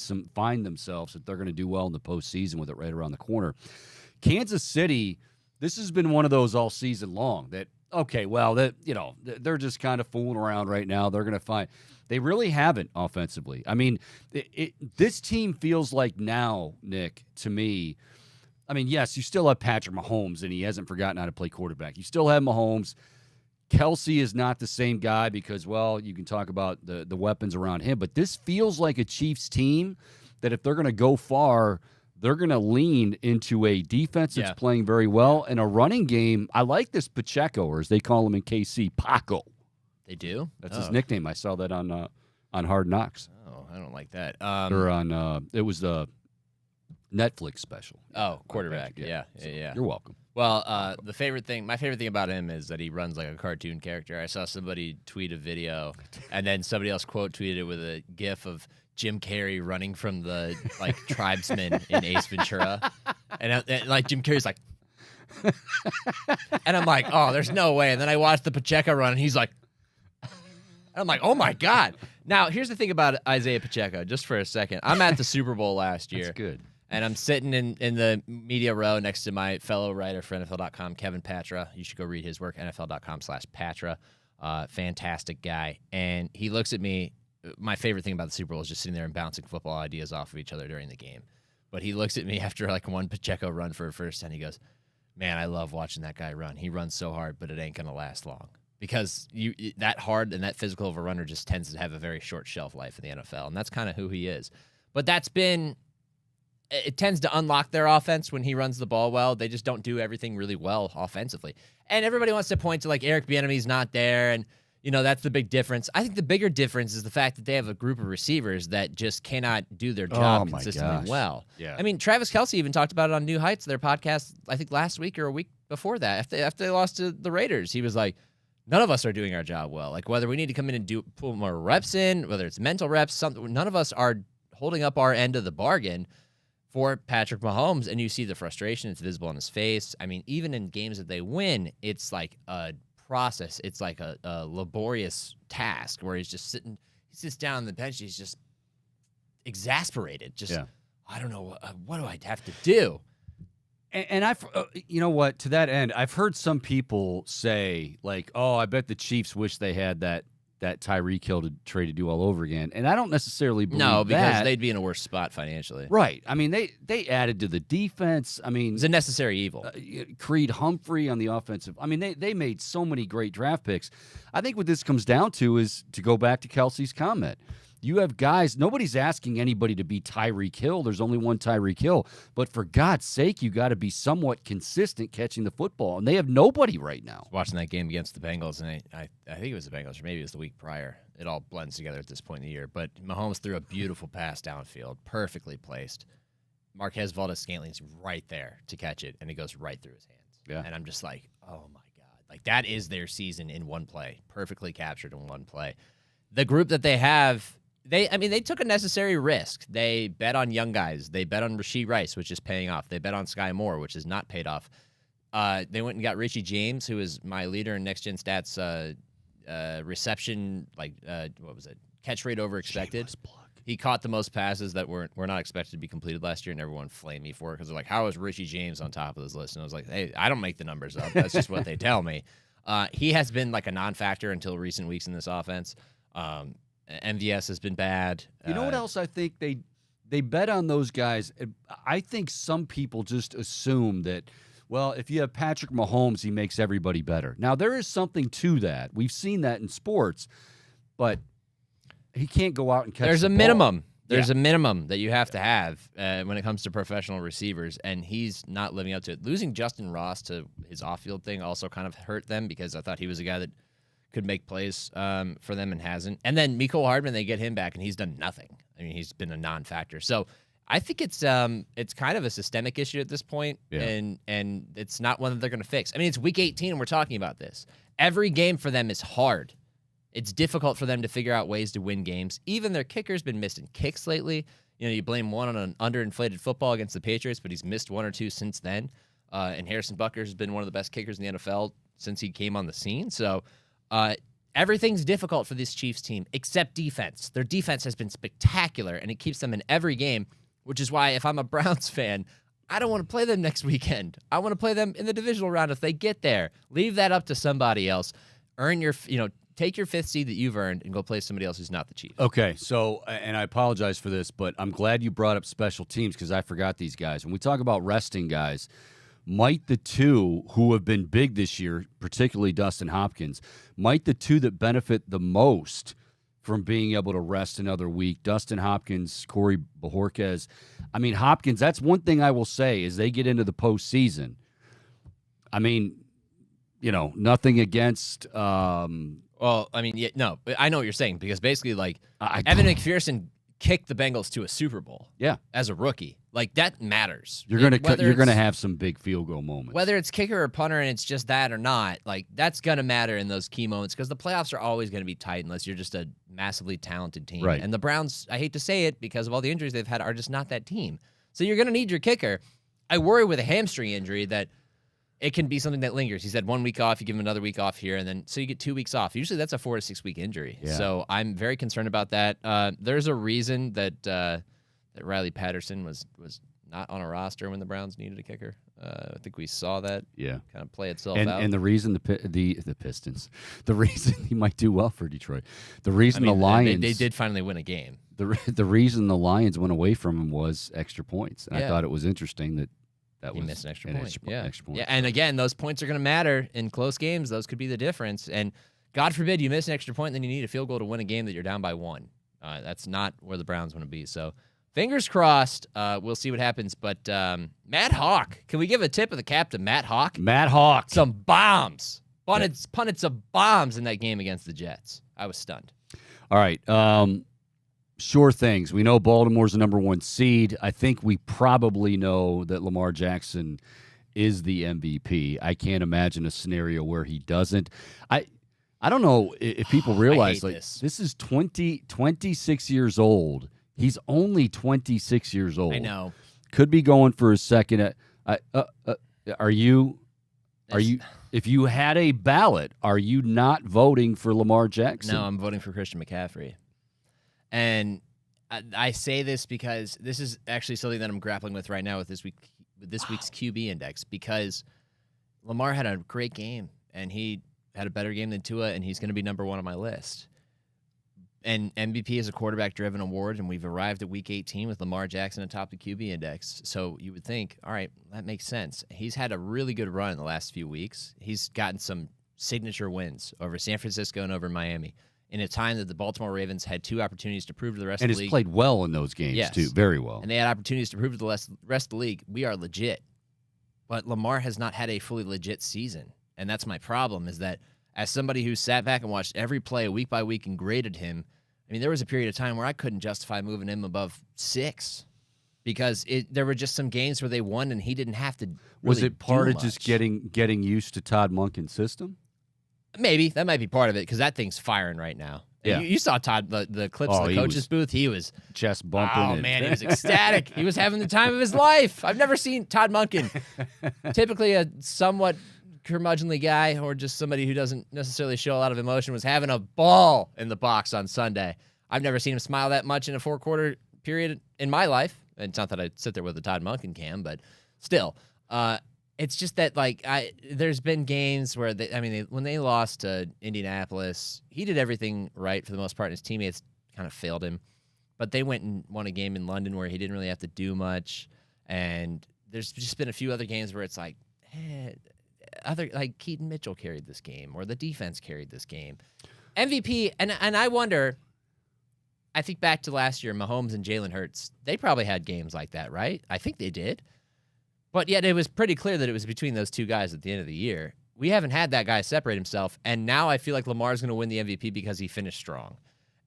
themselves if they're going to do well in the postseason with it right around the corner. Kansas City, this has been one of those all season long that, okay, well, they're just kind of fooling around right now. They're going to find – they really haven't offensively. I mean, this team feels like now, Nick, to me – I mean, yes, you still have Patrick Mahomes, and he hasn't forgotten how to play quarterback. You still have Mahomes. Kelsey is not the same guy because, well, you can talk about the weapons around him. But this feels like a Chiefs team that if they're going to go far – they're going to lean into a defense that's playing very well and a running game. I like this Pacheco, or as they call him in KC, Paco. They do? That's his nickname. I saw that on Hard Knocks. Oh, I don't like that. Or on it was the Netflix special. Oh, quarterback. Yeah. You're welcome. Well, my favorite thing about him is that he runs like a cartoon character. I saw somebody tweet a video, and then somebody else quote tweeted it with a GIF of Jim Carrey running from the tribesmen in Ace Ventura, and Jim Carrey's like, and I'm like, oh, there's no way. And then I watched the Pacheco run, and he's like, and I'm like, oh my god. Now here's the thing about Isaiah Pacheco. Just for a second, I'm at the Super Bowl last year. That's good. And I'm sitting in the media row next to my fellow writer for NFL.com, Kevin Patra. You should go read his work, NFL.com/Patra. Fantastic guy. And he looks at me. My favorite thing about the Super Bowl is just sitting there and bouncing football ideas off of each other during the game. But he looks at me after one Pacheco run for a first, and he goes, man, I love watching that guy run. He runs so hard, but it ain't going to last long. Because that hard and that physical of a runner just tends to have a very short shelf life in the NFL, and that's kind of who he is. But it tends to unlock their offense when he runs the ball well. They just don't do everything really well offensively. And everybody wants to point to Eric Bieniemy's not there, and that's the big difference. I think the bigger difference is the fact that they have a group of receivers that just cannot do their job consistently well. Yeah. I mean, Travis Kelce even talked about it on New Heights, their podcast, I think last week or a week before that. After they lost to the Raiders, he was like, none of us are doing our job well. Whether we need to come in and pull more reps in, whether it's mental reps, something, none of us are holding up our end of the bargain for Patrick Mahomes. And you see the frustration. It's visible on his face. I mean, even in games that they win, it's like a process. It's like a laborious task where he's just sitting, he sits down on the bench, he's just exasperated. I don't know, what do I have to do? And I've, you know what, to that end, I've heard some people say, I bet the Chiefs wish they had that Tyreek Hill trade to do all over again. And I don't necessarily believe No, because that. they'd be in a worse spot financially. Right. I mean, they added to the defense. I mean, it's a necessary evil. Creed Humphrey on the offensive. I mean, they made so many great draft picks. I think what this comes down to is to go back to Kelsey's comment. you have guys. Nobody's asking anybody to be Tyreek Hill. There's only one Tyreek Hill. But for God's sake, you got to be somewhat consistent catching the football. And they have nobody right now. Watching that game against the Bengals, and I think it was the Bengals, or maybe it was the week prior. It all blends together at this point in the year. But Mahomes threw a beautiful pass downfield, perfectly placed. Marquez Valdes-Scantling's right there to catch it, and it goes right through his hands. Yeah. And I'm just like, oh, my God. Like, that is their season in one play, perfectly captured in one play. The group that they have, they took a necessary risk. They bet on young guys. They bet on Rashee Rice, which is paying off. They bet on Sky Moore, which has not paid off. They went and got Richie James, who is my leader in Next Gen Stats reception, what was it? Catch rate over expected. He caught the most passes that were not expected to be completed last year, and everyone flamed me for it because they're like, how is Richie James on top of this list? And I was like, hey, I don't make the numbers up. That's just what they tell me. He has been like a non-factor until recent weeks in this offense. MVS has been bad. You know what else I think they bet on those guys? I think some people just assume that, well, if you have Patrick Mahomes, he makes everybody better. Now, there is something to that. We've seen that in sports, but he can't go out and catch There's the a ball. minimum. There's a minimum that you have to have when it comes to professional receivers, and he's not living up to it. Losing Justin Ross to his off-field thing also kind of hurt them because I thought he was a guy that could make plays for them and hasn't. And then Mecole Hardman, they get him back, and he's done nothing. I mean, he's been a non-factor. So I think it's kind of a systemic issue at this point, and it's not one that they're going to fix. I mean, it's Week 18, and we're talking about this. Every game for them is hard. It's difficult for them to figure out ways to win games. Even their kicker's been missing kicks lately. You know, you blame one on an underinflated football against the Patriots, but he's missed one or two since then. And Harrison Butker has been one of the best kickers in the NFL since he came on the scene. So everything's difficult for this Chiefs team except defense. Their defense has been spectacular, and it keeps them in every game, which is why if I'm a Browns fan, I don't want to play them next weekend. I want to play them in the divisional round if they get there. Leave that up to somebody else. Take your fifth seed that you've earned and go play somebody else who's not the Chiefs. Okay, so, and I apologize for this, but I'm glad you brought up special teams because I forgot these guys. When we talk about resting guys, might the two who have been big this year, particularly Dustin Hopkins, might the two that benefit the most from being able to rest another week, Dustin Hopkins, Corey Bojorquez. I mean, Hopkins, that's one thing I will say as they get into the postseason. I mean, nothing against Well, I mean, no, I know what you're saying because basically, like, Evan McPherson kicked the Bengals to a Super Bowl. Yeah, as a rookie, like that matters. You're gonna have some big field goal moments, whether it's kicker or punter, and it's just that or not. Like that's gonna matter in those key moments because the playoffs are always gonna be tight unless you're just a massively talented team. Right. And the Browns, I hate to say it because of all the injuries they've had, are just not that team. So you're gonna need your kicker. I worry with a hamstring injury that it can be something that lingers. He's had 1 week off. You give him another week off here, and then so you get 2 weeks off. Usually that's a 4 to 6 week injury. Yeah. So I'm very concerned about that. There's a reason that Riley Patterson was not on a roster when the Browns needed a kicker. I think we saw that kind of play itself out. And the reason the Pistons, the reason he might do well for Detroit, the reason the Lions they did finally win a game. The reason the Lions went away from him was extra points. And I thought it was interesting that he missed an extra point. Extra point. Yeah, and again, those points are going to matter in close games. Those could be the difference. And God forbid you miss an extra point, and then you need a field goal to win a game that you're down by one. That's not where the Browns want to be. So fingers crossed. We'll see what happens. But Matt Hawk, can we give a tip of the cap to Matt Hawk? Matt Hawk. Some bombs. Punnets of bombs in that game against the Jets. I was stunned. All right. Sure things. We know Baltimore's the number 1 seed. I think we probably know that Lamar Jackson is the MVP. I can't imagine a scenario where he doesn't. I don't know if people realize this is 26 years old. He's only 26 years old. I know. Could be going for his second. Are you? If you had a ballot, are you not voting for Lamar Jackson? No, I'm voting for Christian McCaffrey. And I say this because this is actually something that I'm grappling with right now with this week's QB index, because Lamar had a great game and he had a better game than Tua, and he's going to be number 1 on my list. And MVP is a quarterback-driven award, and we've arrived at Week 18 with Lamar Jackson atop the QB index. So you would think, all right, that makes sense. He's had a really good run in the last few weeks. He's gotten some signature wins over San Francisco and over Miami. in a time that the Baltimore Ravens had 2 opportunities to prove to the rest And of the has league. played well in those games, Yes. too. Very well. And they had opportunities to prove to the rest of the league, we are legit. But Lamar has not had a fully legit season. And that's my problem, is that as somebody who sat back and watched every play week by week and graded him, I mean, there was a period of time where I couldn't justify moving him above 6 because there were just some games where they won and he didn't have to really Was it part do of just much. getting used to Todd Monken's system? Maybe. That might be part of it because that thing's firing right now. Yeah. You saw Todd, the clips Oh, in the he coach's was booth. He was chest bumping. Oh, man, he was ecstatic. He was having the time of his life. I've never seen Todd Monken, typically a somewhat curmudgeonly guy or just somebody who doesn't necessarily show a lot of emotion, was having a ball in the box on Sunday. I've never seen him smile that much in a 4-quarter period in my life. And it's not that I sit there with a Todd Monken cam, but still. It's just that, like, there's been games where, when they lost to Indianapolis, he did everything right for the most part, and his teammates kind of failed him. But they went and won a game in London where he didn't really have to do much. And there's just been a few other games where it's like, Keaton Mitchell carried this game, or the defense carried this game. MVP, and I wonder, I think back to last year, Mahomes and Jalen Hurts, they probably had games like that, right? I think they did. But yet it was pretty clear that it was between those two guys at the end of the year. We haven't had that guy separate himself, and now I feel like Lamar's going to win the MVP because he finished strong.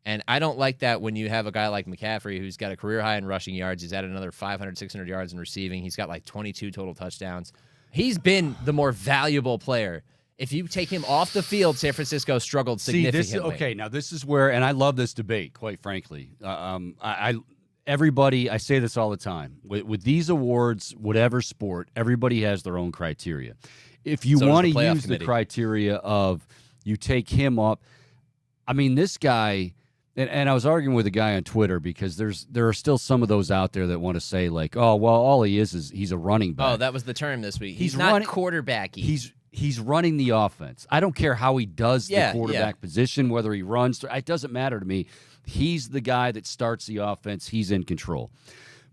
And I don't like that when you have a guy like McCaffrey who's got a career high in rushing yards. He's added another 500, 600 yards in receiving. He's got like 22 total touchdowns. He's been the more valuable player. If you take him off the field, San Francisco struggled significantly. Now this is where, and I love this debate, quite frankly. Everybody, I say this all the time, with these awards, whatever sport, everybody has their own criteria. If you want to use the criteria of you take him up, I mean, this guy, and I was arguing with a guy on Twitter because there are still some of those out there that want to say, like, oh, well, all he is he's a running back. Oh, that was the term this week. He's not quarterbacky. He's running the offense. I don't care how he does the quarterback position, whether he runs. It doesn't matter to me. He's the guy that starts the offense. He's in control.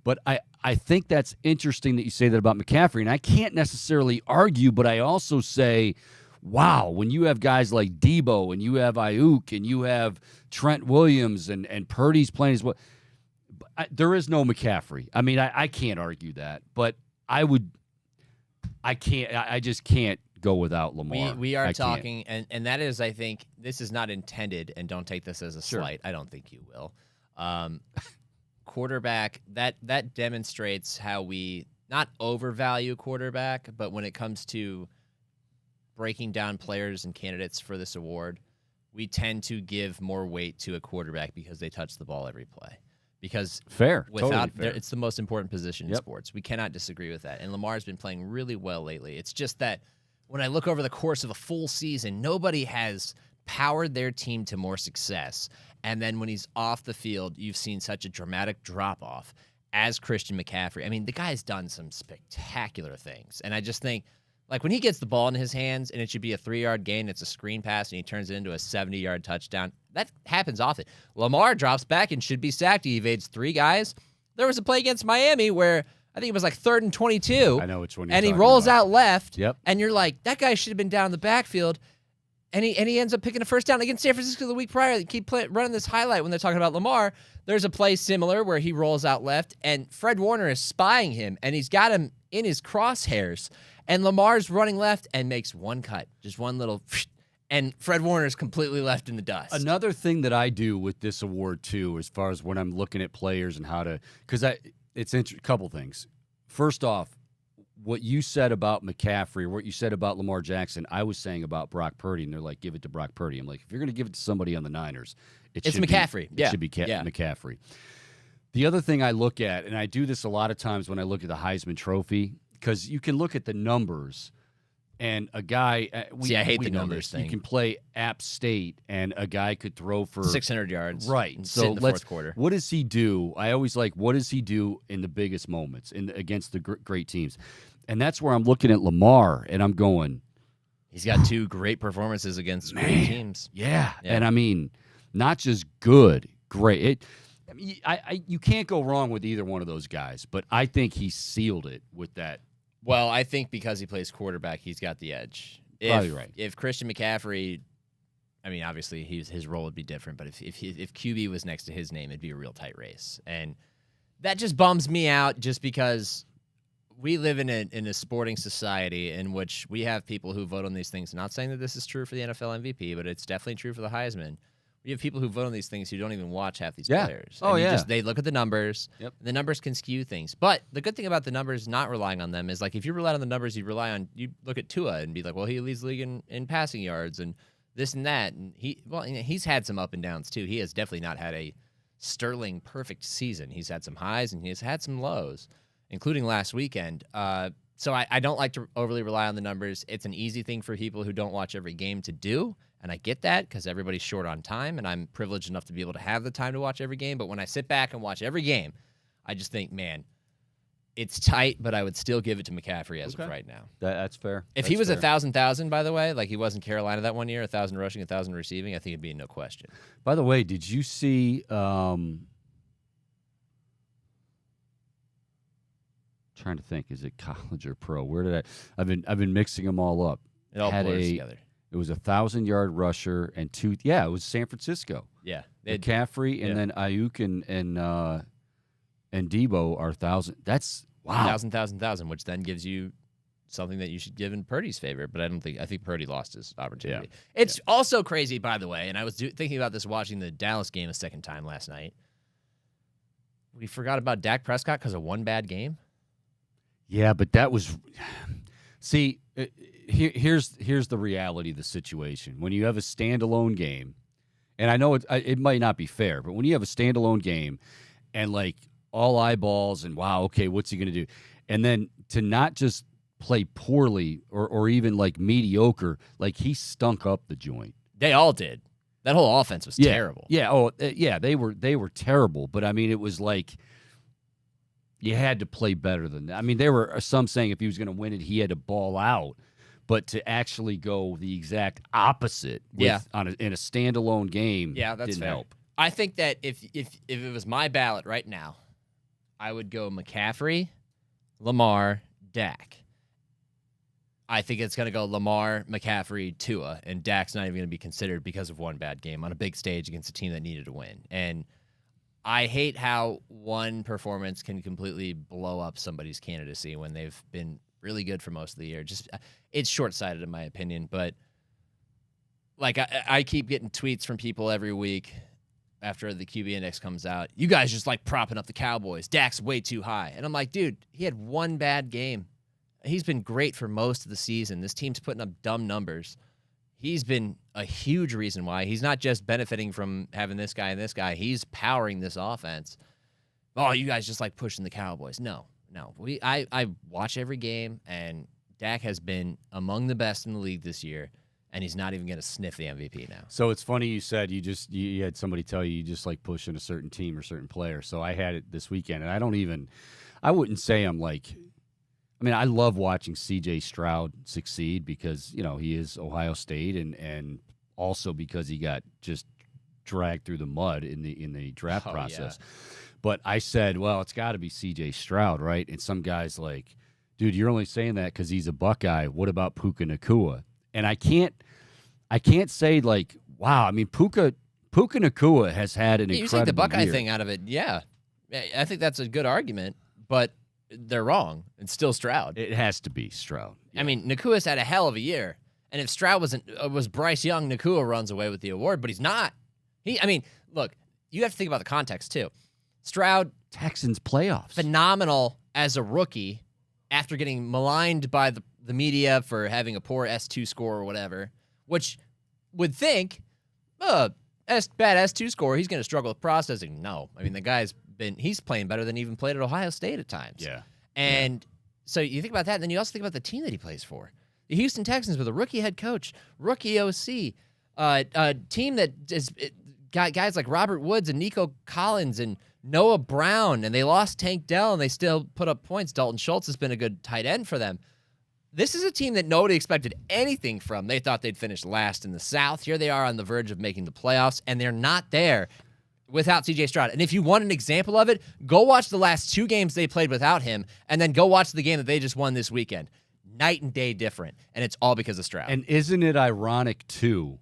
But I think that's interesting that you say that about McCaffrey, and I can't necessarily argue, but I also say, wow, when you have guys like Debo and you have Ayuk and you have Trent Williams and Purdy's playing as well, there is no McCaffrey. I mean, I can't argue that, but I just can't go without Lamar. We are talking, and that is, I think, this is not intended, and don't take this as a slight. I don't think you will. Quarterback, that demonstrates how we not overvalue quarterback, but when it comes to breaking down players and candidates for this award, we tend to give more weight to a quarterback because they touch the ball every play. Because totally fair. It's the most important position in sports. We cannot disagree with that. And Lamar's been playing really well lately. It's just that when I look over the course of a full season, nobody has powered their team to more success. And then when he's off the field, you've seen such a dramatic drop-off as Christian McCaffrey. I mean, the guy's done some spectacular things. And I just think, like, when he gets the ball in his hands and it should be a 3-yard gain, it's a screen pass, and he turns it into a 70-yard touchdown, that happens often. Lamar drops back and should be sacked. He evades 3 guys. There was a play against Miami where I think it was like 3rd and 22. I know which one you're and he talking rolls about. out left, Yep. and you're like, that guy should have been down the backfield, and he ends up picking a first down against San Francisco the week prior. They keep running this highlight when they're talking about Lamar. There's a play similar where he rolls out left, and Fred Warner is spying him, and he's got him in his crosshairs, and Lamar's running left and makes one cut, just one little, and Fred Warner's completely left in the dust. Another thing that I do with this award, too, as far as when I'm looking at players and how to – because it's a couple things. First off, what you said about McCaffrey or what you said about Lamar Jackson, I was saying about Brock Purdy, and they're like, give it to Brock Purdy. I'm like, if you're going to give it to somebody on the Niners, it's McCaffrey. It should be McCaffrey. The other thing I look at, and I do this a lot of times when I look at the Heisman Trophy, because you can look at the numbers, and a guy I hate the numbers thing. You can play App State, and a guy could throw for 600 yards. Right. So in the fourth quarter. What does he do? I always like, what does he do in the biggest moments against the great teams? And that's where I'm looking at Lamar, and I'm going, he's got 2 great performances against great teams. Yeah. And I mean, not just good, great. You can't go wrong with either one of those guys, but I think he sealed it with that. Well, I think because he plays quarterback, he's got the edge. Probably right. If Christian McCaffrey, I mean, obviously his role would be different, but if QB was next to his name, it'd be a real tight race, and that just bums me out. Just because we live in a sporting society in which we have people who vote on these things. Not saying that this is true for the NFL MVP, but it's definitely true for the Heisman. We have people who vote on these things who don't even watch half these players. And they look at the numbers. Yep. The numbers can skew things. But the good thing about the numbers not relying on them is, like, if you rely on the numbers, you look at Tua and be like, well, he leads the league in passing yards and this and that. And he's had some up and downs too. He has definitely not had a sterling perfect season. He's had some highs and he's had some lows, including last weekend. So I don't like to overly rely on the numbers. It's an easy thing for people who don't watch every game to do, and I get that because everybody's short on time, and I'm privileged enough to be able to have the time to watch every game. But when I sit back and watch every game, I just think, man, it's tight, but I would still give it to McCaffrey as of right now. That's fair. If he was 1,000, by the way, like he was in Carolina that one year, 1,000 rushing, 1,000 receiving, I think it'd be no question. By the way, did you see trying to think, is it college or pro? Where did I've been mixing them all up. It all blurs together. It was 1,000-yard rusher and two. Yeah, it was San Francisco. Yeah, McCaffrey and then Ayuk and Debo are 1,000. That's wow. 1,000, which then gives you something that you should give in Purdy's favor. But I think Purdy lost his opportunity. Yeah. It's also crazy, by the way. And I was thinking about this watching the Dallas game a second time last night. We forgot about Dak Prescott because of one bad game. Yeah, but that was – see, here's the reality of the situation. When you have a standalone game, and I know it might not be fair, but when you have a standalone game and, like, all eyeballs and, wow, okay, what's he going to do? And then to not just play poorly or even, like, mediocre, like he stunk up the joint. They all did. That whole offense was terrible. Yeah, they were terrible. But, I mean, it was like – you had to play better than that. I mean, there were some saying if he was going to win it, he had to ball out. But to actually go the exact opposite in a standalone game didn't help. I think that if it was my ballot right now, I would go McCaffrey, Lamar, Dak. I think it's going to go Lamar, McCaffrey, Tua, and Dak's not even going to be considered because of one bad game on a big stage against a team that needed to win. And I hate how one performance can completely blow up somebody's candidacy when they've been really good for most of the year. Just it's short-sighted in my opinion, but like I keep getting tweets from people every week after the QB index comes out. You guys just like propping up the Cowboys. Dak's way too high. And I'm like, dude, he had one bad game. He's been great for most of the season. This team's putting up dumb numbers. He's been a huge reason why. He's not just benefiting from having this guy and this guy. He's powering this offense. Oh, you guys just like pushing the Cowboys. No. I watch every game, and Dak has been among the best in the league this year, and he's not even going to sniff the MVP now. So it's funny you said you had somebody tell you just like pushing a certain team or certain player. So I had it this weekend, and I wouldn't say I'm like – I mean, I love watching C.J. Stroud succeed because, you know, he is Ohio State and also because he got just dragged through the mud in the draft process. Yeah. But I said, well, it's got to be C.J. Stroud, right? And some guy's like, dude, you're only saying that because he's a Buckeye. What about Puka Nacua? And I can't say like, wow. I mean, Puka Nacua has had an incredible You take the Buckeye year. thing out of it, yeah. I think that's a good argument, but they're wrong. It's still Stroud. It has to be Stroud. Yeah. I mean, Nakua's had a hell of a year. And if Stroud was Bryce Young, Nacua runs away with the award, but he's not. Look, you have to think about the context, too. Stroud, Texans playoffs. Phenomenal as a rookie after getting maligned by the media for having a poor S2 score or whatever, which would think, bad S2 score, he's going to struggle with processing. No. I mean, the guy's he's playing better than he even played at Ohio State at times. Yeah. And so you think about that, and then you also think about the team that he plays for. The Houston Texans with a rookie head coach, rookie OC, a team that is got guys like Robert Woods and Nico Collins and Noah Brown, and they lost Tank Dell, and they still put up points. Dalton Schultz has been a good tight end for them. This is a team that nobody expected anything from. They thought they'd finish last in the South. Here they are on the verge of making the playoffs, and they're not there without C.J. Stroud. And if you want an example of it, go watch the last two games they played without him, and then go watch the game that they just won this weekend. Night and day different, and it's all because of Stroud. And isn't it ironic, too,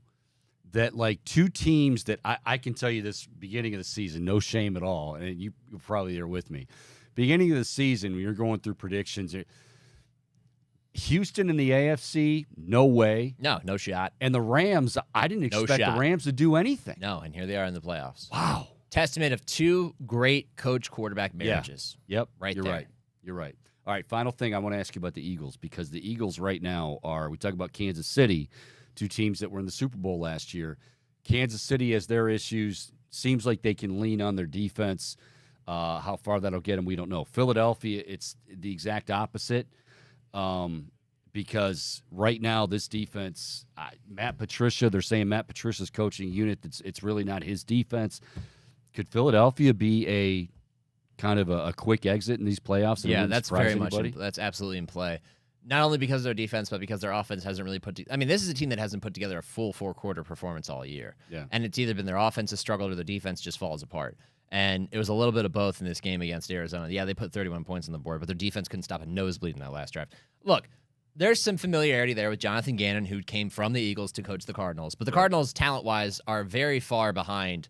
that like two teams that I can tell you this beginning of the season, no shame at all, and you're probably there with me. Beginning of the season, when you're going through predictions, Houston in the AFC, no way. No shot. And the Rams, I didn't expect shot. the Rams to do anything. No, and here they are in the playoffs. Wow. Testament of two great coach-quarterback marriages. Yeah. Yep. Right You're there. right. You're right. All right, final thing I want to ask you about the Eagles, because the Eagles right now we talk about Kansas City, two teams that were in the Super Bowl last year. Kansas City has their issues. Seems like they can lean on their defense. How far that'll get them, we don't know. Philadelphia, it's the exact opposite. Because right now this defense, Matt Patricia, they're saying Matt Patricia's coaching unit, it's really not his defense. Could Philadelphia be a kind of a quick exit in these playoffs? Yeah, that's very much that's absolutely in play. Not only because of their defense, but because their offense hasn't really this is a team that hasn't put together a full four-quarter performance all year. Yeah. And it's either been their offense has struggled or the defense just falls apart. And it was a little bit of both in this game against Arizona. Yeah, they put 31 points on the board, but their defense couldn't stop a nosebleed in that last drive. Look, there's some familiarity there with Jonathan Gannon, who came from the Eagles to coach the Cardinals. But the Cardinals, talent-wise, are very far behind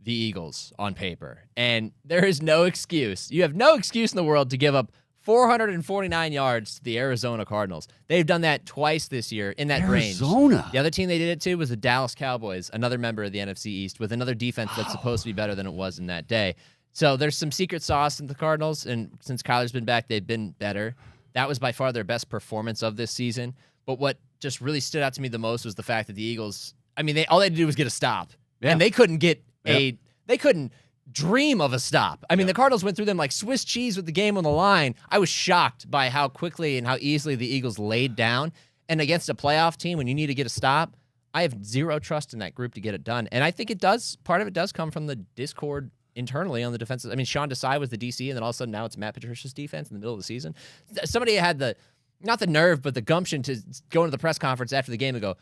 the Eagles on paper. And there is no excuse. You have no excuse in the world to give up 449 yards to the Arizona Cardinals. They've done that twice this year in that range. Arizona. The other team they did it to was the Dallas Cowboys, another member of the NFC East, with another defense that's supposed to be better than it was in that day. So there's some secret sauce in the Cardinals, and since Kyler's been back, they've been better. That was by far their best performance of this season. But what just really stood out to me the most was the fact that the Eagles, all they had to do was get a stop. Yeah. And they couldn't get they couldn't dream of a stop. The Cardinals went through them like Swiss cheese with the game on the line. I was shocked by how quickly and how easily the Eagles laid down. And against a playoff team, when you need to get a stop, I have zero trust in that group to get it done. And I think part of it does come from the discord internally on the defensive. Sean Desai was the DC, and then all of a sudden now it's Matt Patricia's defense in the middle of the season. Somebody had not the nerve, but the gumption to go into the press conference after the game and go,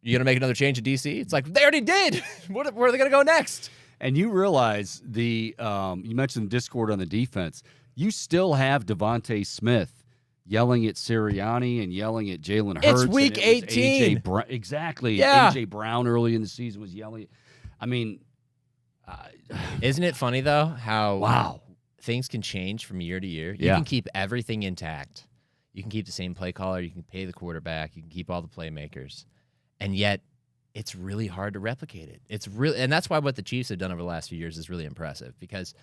"You going to make another change at DC?" It's like, they already did. Where are they going to go next? And you realize you mentioned the discord on the defense. You still have Devontae Smith yelling at Sirianni and yelling at Jalen Hurts. It's week 18. Exactly. Yeah. A.J. Brown early in the season was yelling. Isn't it funny, though, how things can change from year to year? You can keep everything intact. You can keep the same play caller. You can pay the quarterback. You can keep all the playmakers. And yet, it's really hard to replicate it. And that's why what the Chiefs have done over the last few years is really impressive, because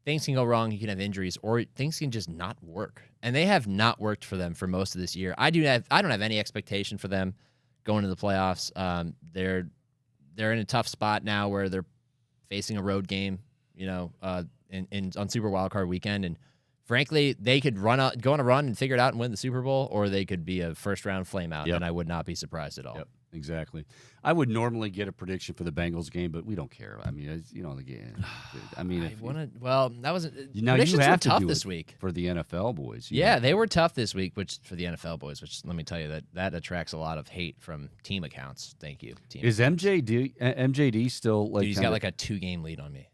things can go wrong. You can have injuries, or things can just not work. And they have not worked for them for most of this year. I don't have any expectation for them going to the playoffs. They're in a tough spot now where they're facing a road game, on Super Wildcard Weekend, and frankly, they could go on a run and figure it out and win the Super Bowl, or they could be a first-round flameout, and I would not be surprised at all. Yep, exactly. I would normally get a prediction for the Bengals game, but we don't care. The game. That wasn't. Now predictions you have were to tough do this it week for the NFL boys. Yeah, they were tough this week, for the NFL boys, which let me tell you that attracts a lot of hate from team accounts. Thank you. Is MJD still like? Dude, he's got like a 2-game lead on me.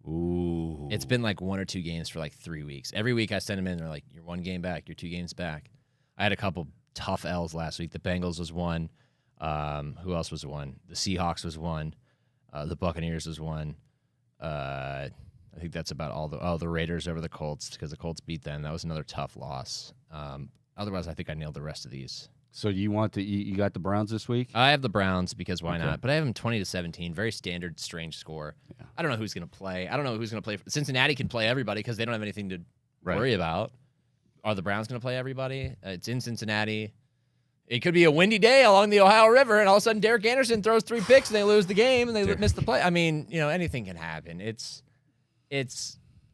Ooh. It's been like 1 or 2 games for like 3 weeks. Every week I send him in. They're like, "You're 1 game back. You're 2 games back." I had a couple tough L's last week. The Bengals was one. Who else was one? The Seahawks was one. The Buccaneers was one. I think that's about all the Raiders over the Colts, because the Colts beat them. That was another tough loss. Otherwise, I think I nailed the rest of these. So you got the Browns this week? I have the Browns because why not? But I have them 20-17. Very standard, strange score. Yeah. I don't know who's going to play. I don't know who's going to play. Cincinnati can play everybody because they don't have anything to worry about. Are the Browns going to play everybody? It's in Cincinnati. It could be a windy day along the Ohio River, and all of a sudden Derek Anderson throws 3 picks, and they lose the game, and they miss the play. Anything can happen.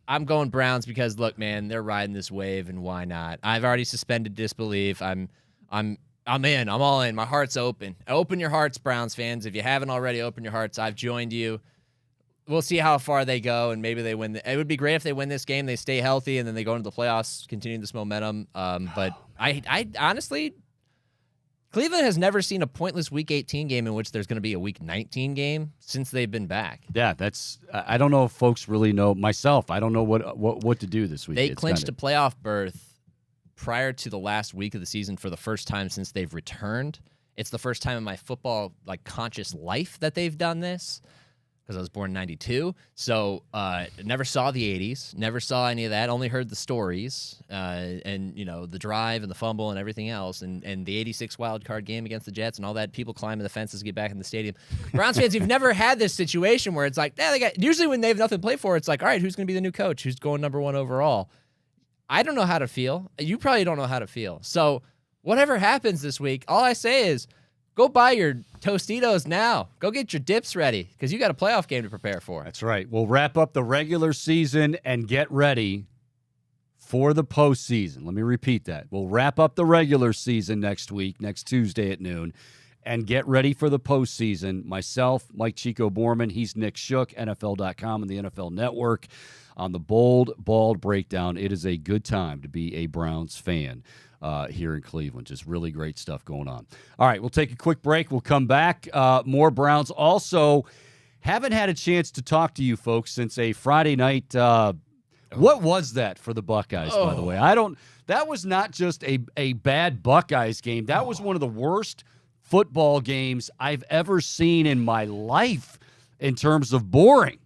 I'm going Browns because, look, man, they're riding this wave, and why not? I've already suspended disbelief. I'm in. I'm all in. My heart's open. Open your hearts, Browns fans. If you haven't already, open your hearts. I've joined you. We'll see how far they go, and maybe they win. It would be great if they win this game, they stay healthy, and then they go into the playoffs, continue this momentum. But I honestly, Cleveland has never seen a pointless Week 18 game in which there's going to be a Week 19 game since they've been back. Yeah, I don't know if folks really know. Myself, I don't know what to do this week. They clinched a playoff berth prior to the last week of the season for the first time since they've returned, It's the first time in my football conscious life that they've done this, because I was born in 92. So never saw the 80s, never saw any of that, only heard the stories and, the drive and the fumble and everything else, and the 86 wild card game against the Jets and all that, people climbing the fences to get back in the stadium. Browns fans, you've never had this situation where it's like, usually when they have nothing to play for, it's like, all right, who's going to be the new coach? Who's going number 1 overall? I don't know how to feel. You probably don't know how to feel. So whatever happens this week, all I say is, go buy your Tostitos now. Go get your dips ready, because you got a playoff game to prepare for. That's right. We'll wrap up the regular season and get ready for the postseason. Let me repeat that. We'll wrap up the regular season next week, next Tuesday at noon, and get ready for the postseason. Myself, Mike Chico Borman, he's Nick Shook, NFL.com and the NFL Network. On the Bold, Bald Breakdown, it is a good time to be a Browns fan here in Cleveland. Just really great stuff going on. All right, we'll take a quick break. We'll come back. More Browns. Also, haven't had a chance to talk to you folks since a Friday night. What was that for the Buckeyes, by the way? That was not just a bad Buckeyes game. That was one of the worst football games I've ever seen in my life in terms of boring.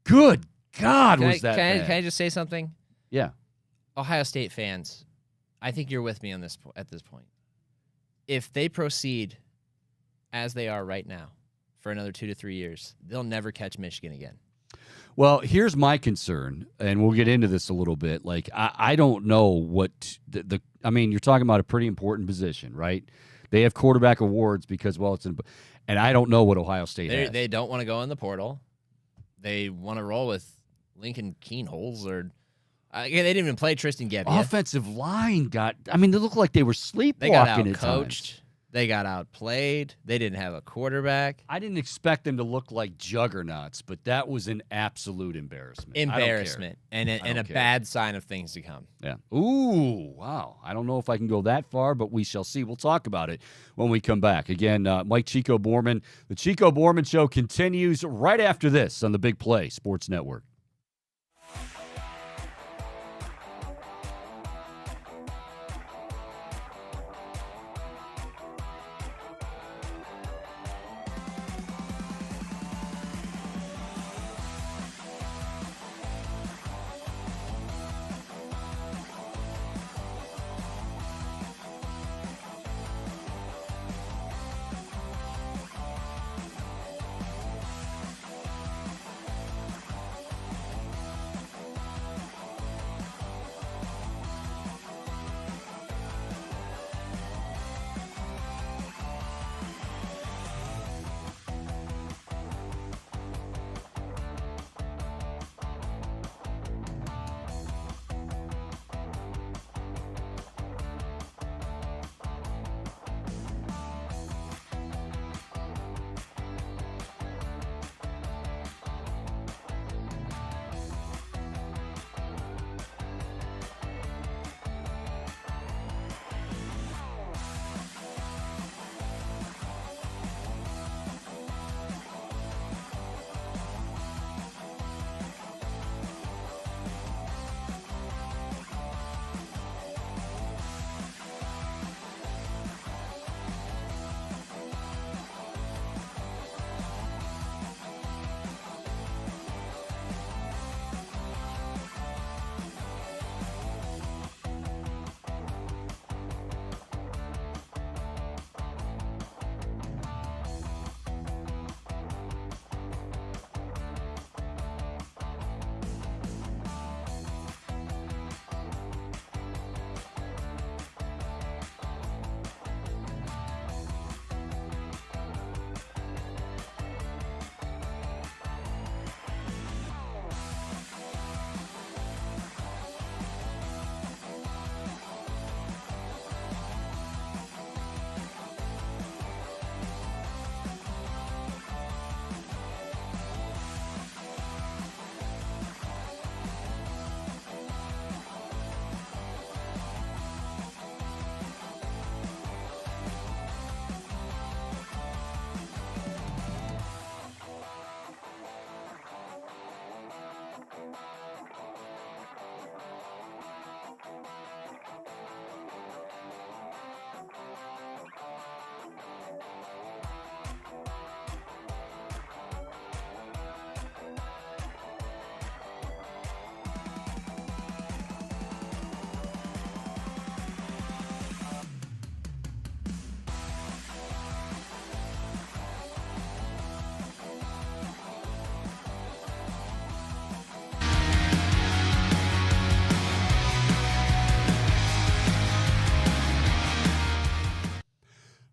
Good God, was that bad. Can I just say something? Yeah. Ohio State fans, I think you're with me on this at this point. If they proceed as they are right now for another 2 to 3 years, they'll never catch Michigan again. Well, here's my concern, and we'll get into this a little bit. I don't know what you're talking about a pretty important position, right? They have quarterback awards because, and I don't know what Ohio State has. They don't want to go in the portal. They want to roll with Lincoln Keenholes they didn't even play Tristan Gebbia. Offensive line they looked like they were sleepwalking. They got at out-coached. times. They got outplayed. They didn't have a quarterback. I didn't expect them to look like juggernauts, but that was an absolute embarrassment. And a bad sign of things to come. Yeah. Ooh, wow. I don't know if I can go that far, but we shall see. We'll talk about it when we come back. Again, Mike Chico Borman. The Chico Borman Show continues right after this on the Big Play Sports Network.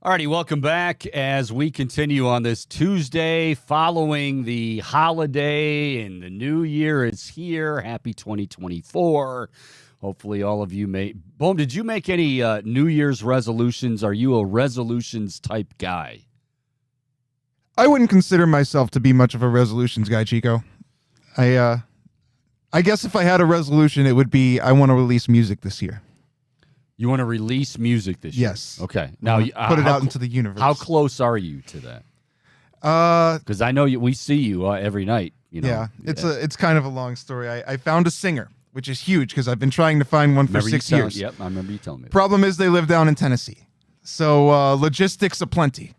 Alrighty, welcome back as we continue on this Tuesday following the holiday and the new year is here. Happy 2024. Hopefully all of you Boom, did you make any New Year's resolutions? Are you a resolutions type guy? I wouldn't consider myself to be much of a resolutions guy, Chico. I guess if I had a resolution, it would be I want to release music this year. You want to release music this year? Yes. Okay. Now Put it out into the universe. How close are you to that? Because I know we see you every night. You know. Yeah, it's kind of a long story. I found a singer, which is huge because I've been trying to find one for 6 years. Yep, I remember you telling me. Problem is they live down in Tennessee, so logistics aplenty.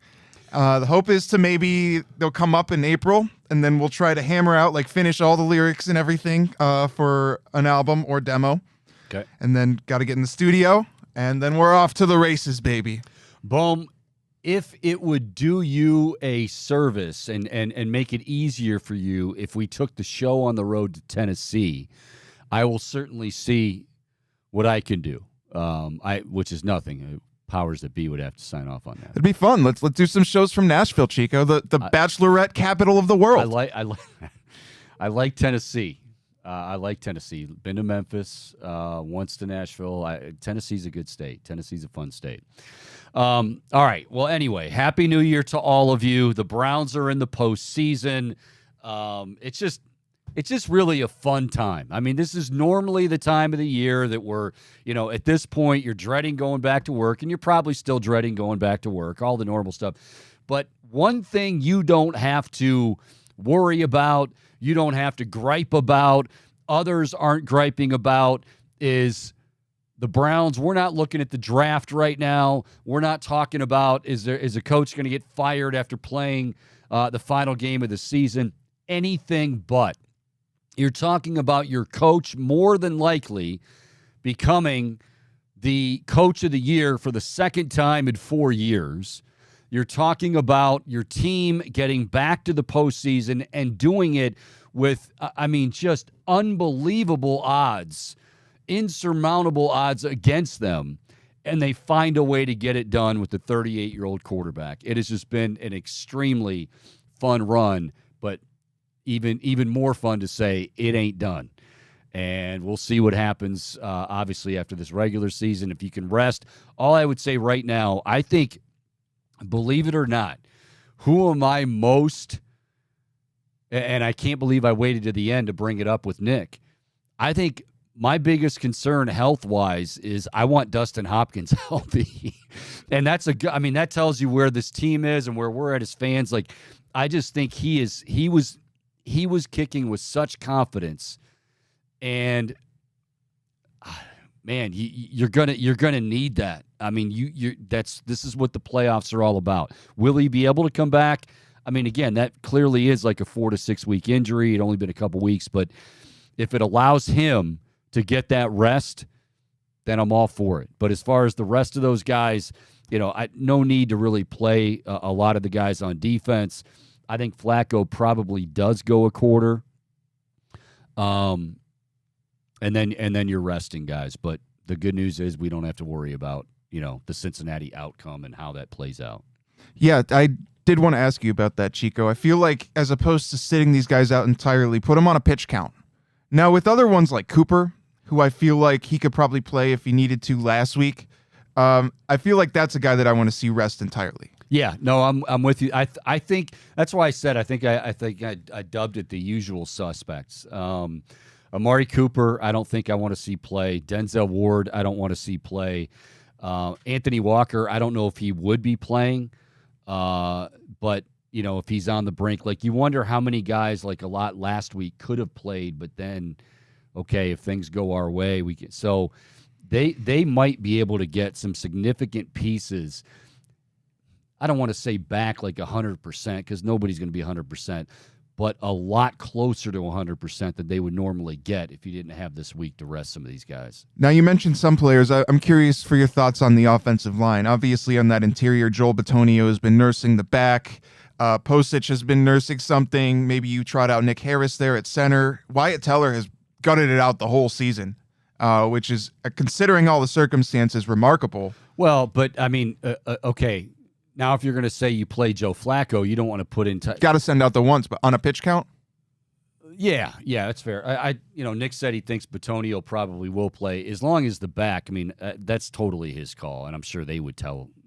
The hope is to maybe they'll come up in April, and then we'll try to hammer out, finish all the lyrics and everything for an album or demo. Okay. And then got to get in the studio, and then we're off to the races, baby. Boom. If it would do you a service and make it easier for you if we took the show on the road to Tennessee, I will certainly see what I can do, which is nothing. Powers that be would have to sign off on that. It'd be fun. Let's do some shows from Nashville, Chico, the bachelorette capital of the world. I like Tennessee. I like Tennessee. Been to Memphis, once to Nashville. Tennessee's a good state. Tennessee's a fun state. All right. Well, anyway, Happy New Year to all of you. The Browns are in the postseason. It's just really a fun time. I mean, this is normally the time of the year that we're, at this point, you're dreading going back to work, and you're probably still dreading going back to work, all the normal stuff. But one thing you don't have to worry about, you don't have to gripe about, others aren't griping about, is the Browns. We're not looking at the draft right now. We're not talking about is a coach going to get fired after playing the final game of the season. Anything but. You're talking about your coach more than likely becoming the coach of the year for the second time in 4 years. You're talking about your team getting back to the postseason and doing it with, just unbelievable odds, insurmountable odds against them, and they find a way to get it done with the 38-year-old quarterback. It has just been an extremely fun run, but even more fun to say it ain't done. And we'll see what happens, obviously, after this regular season. If you can rest, all I would say right now, I think, believe it or not, who am I most, and I can't believe I waited to the end to bring it up with Nick, I think my biggest concern health-wise is I want Dustin Hopkins healthy. And that tells you where this team is and where we're at as fans. I just think he was kicking with such confidence, and man, you're gonna need that. I mean, this is what the playoffs are all about. Will he be able to come back? I mean, again, that clearly is like a 4 to 6 week injury. It only been a couple weeks, but if it allows him to get that rest, then I'm all for it. But as far as the rest of those guys, no need to really play a lot of the guys on defense. I think Flacco probably does go a quarter. And then you're resting guys. But the good news is we don't have to worry about, the Cincinnati outcome and how that plays out. Yeah, I did want to ask you about that, Chico. I feel like as opposed to sitting these guys out entirely, put them on a pitch count. Now, with other ones like Cooper, who I feel like he could probably play if he needed to last week, I feel like that's a guy that I want to see rest entirely. Yeah, no, I'm with you. I think that's why I said I think I dubbed it the usual suspects. Amari Cooper, I don't think I want to see play. Denzel Ward, I don't want to see play. Anthony Walker, I don't know if he would be playing, but if he's on the brink, you wonder how many guys a lot last week could have played, but then okay, if things go our way, we can. So they might be able to get some significant pieces. I don't want to say back 100% because nobody's going to be 100%, but a lot closer to 100% than they would normally get if you didn't have this week to rest some of these guys. Now, you mentioned some players. I'm curious for your thoughts on the offensive line. Obviously, on that interior, Joel Bitonio has been nursing the back. Posich has been nursing something. Maybe you trot out Nick Harris there at center. Wyatt Teller has gutted it out the whole season, which is, considering all the circumstances, remarkable. Well, but, okay, Now, if you're going to say you play Joe Flacco, you don't want to put in. Got to send out the ones, but on a pitch count. Yeah, that's fair. Nick said he thinks Bitonio probably will play as long as the back. I mean, that's totally his call, and I'm sure they would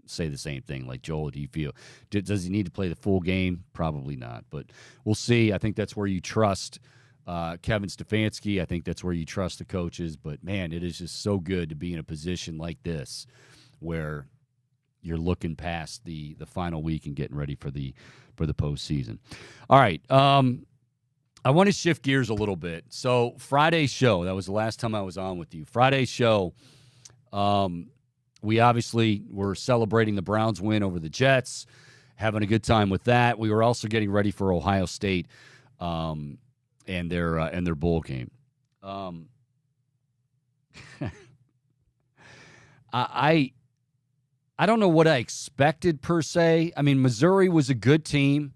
say the same thing. Like, Joel, do you feel does he need to play the full game? Probably not, but we'll see. I think that's where you trust Kevin Stefanski. I think that's where you trust the coaches. But man, it is just so good to be in a position like this where you're looking past the final week and getting ready for the postseason. All right. I want to shift gears a little bit. So Friday's show, that was the last time I was on with you. Friday's show, we obviously were celebrating the Browns win over the Jets, having a good time with that. We were also getting ready for Ohio State and their bowl game. I don't know what I expected per se. I mean, Missouri was a good team.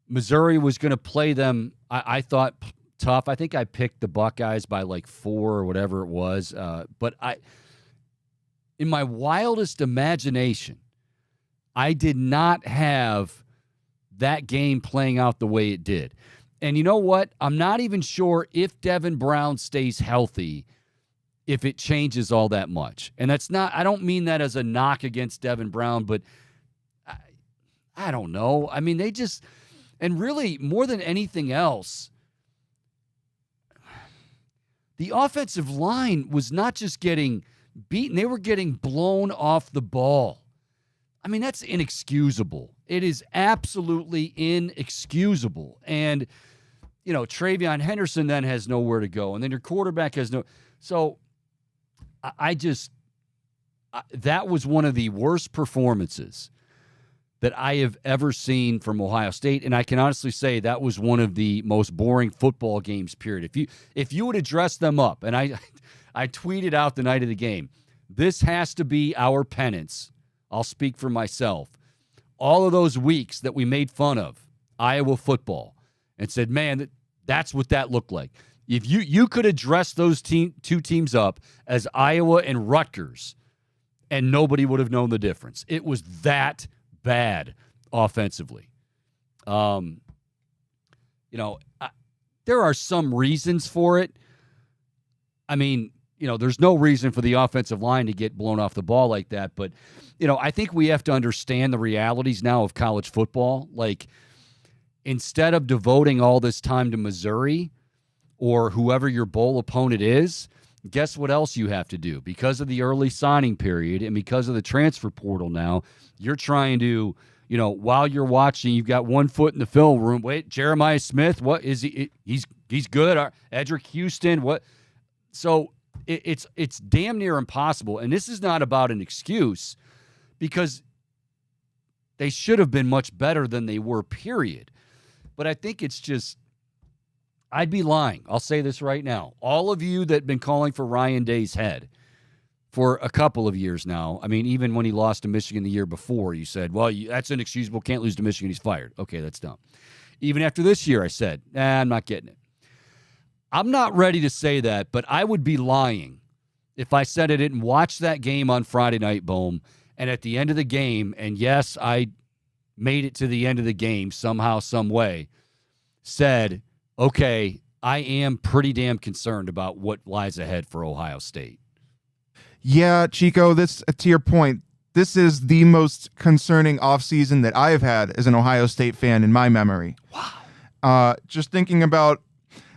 Missouri was going to play them, I thought, tough. I think I picked the Buckeyes by like 4 or whatever it was. But in my wildest imagination, I did not have that game playing out the way it did. And you know what? I'm not even sure if Devin Brown stays healthy, if it changes all that much. And that's not, I don't mean that as a knock against Devin Brown, but I don't know. I mean, they just, and really more than anything else, the offensive line was not just getting beaten, they were getting blown off the ball. I mean, that's inexcusable. It is absolutely inexcusable. And, Travion Henderson then has nowhere to go. And then your quarterback has no. So that was one of the worst performances that I have ever seen from Ohio State. And I can honestly say that was one of the most boring football games, period. If you would have dressed them up, and I tweeted out the night of the game, this has to be our penance. I'll speak for myself. All of those weeks that we made fun of Iowa football and said, man, that's what that looked like. If you could have dressed those two teams up as Iowa and Rutgers, and nobody would have known the difference. It was that bad offensively. There are some reasons for it. I mean, there's no reason for the offensive line to get blown off the ball like that. But, I think we have to understand the realities now of college football. Like, instead of devoting all this time to Missouri or whoever your bowl opponent is, guess what else you have to do? Because of the early signing period and because of the transfer portal now, you're trying to, while you're watching, you've got one foot in the film room. Wait, Jeremiah Smith, what is he? He's good. Edric Houston, what? So it's damn near impossible. And this is not about an excuse, because they should have been much better than they were, period. But I think it's just, I'd be lying. I'll say this right now. All of you that have been calling for Ryan Day's head for a couple of years now, I mean, even when he lost to Michigan the year before, you said, well, that's inexcusable, can't lose to Michigan, he's fired. Okay, that's dumb. Even after this year, I said, I'm not getting it. I'm not ready to say that, but I would be lying if I said I didn't watch that game on Friday night, Boom, and at the end of the game, and yes, I made it to the end of the game somehow, some way, said, okay, I am pretty damn concerned about what lies ahead for Ohio State. Yeah, Chico, this, to your point, this is the most concerning offseason that I have had as an Ohio State fan in my memory. Wow. Just thinking about,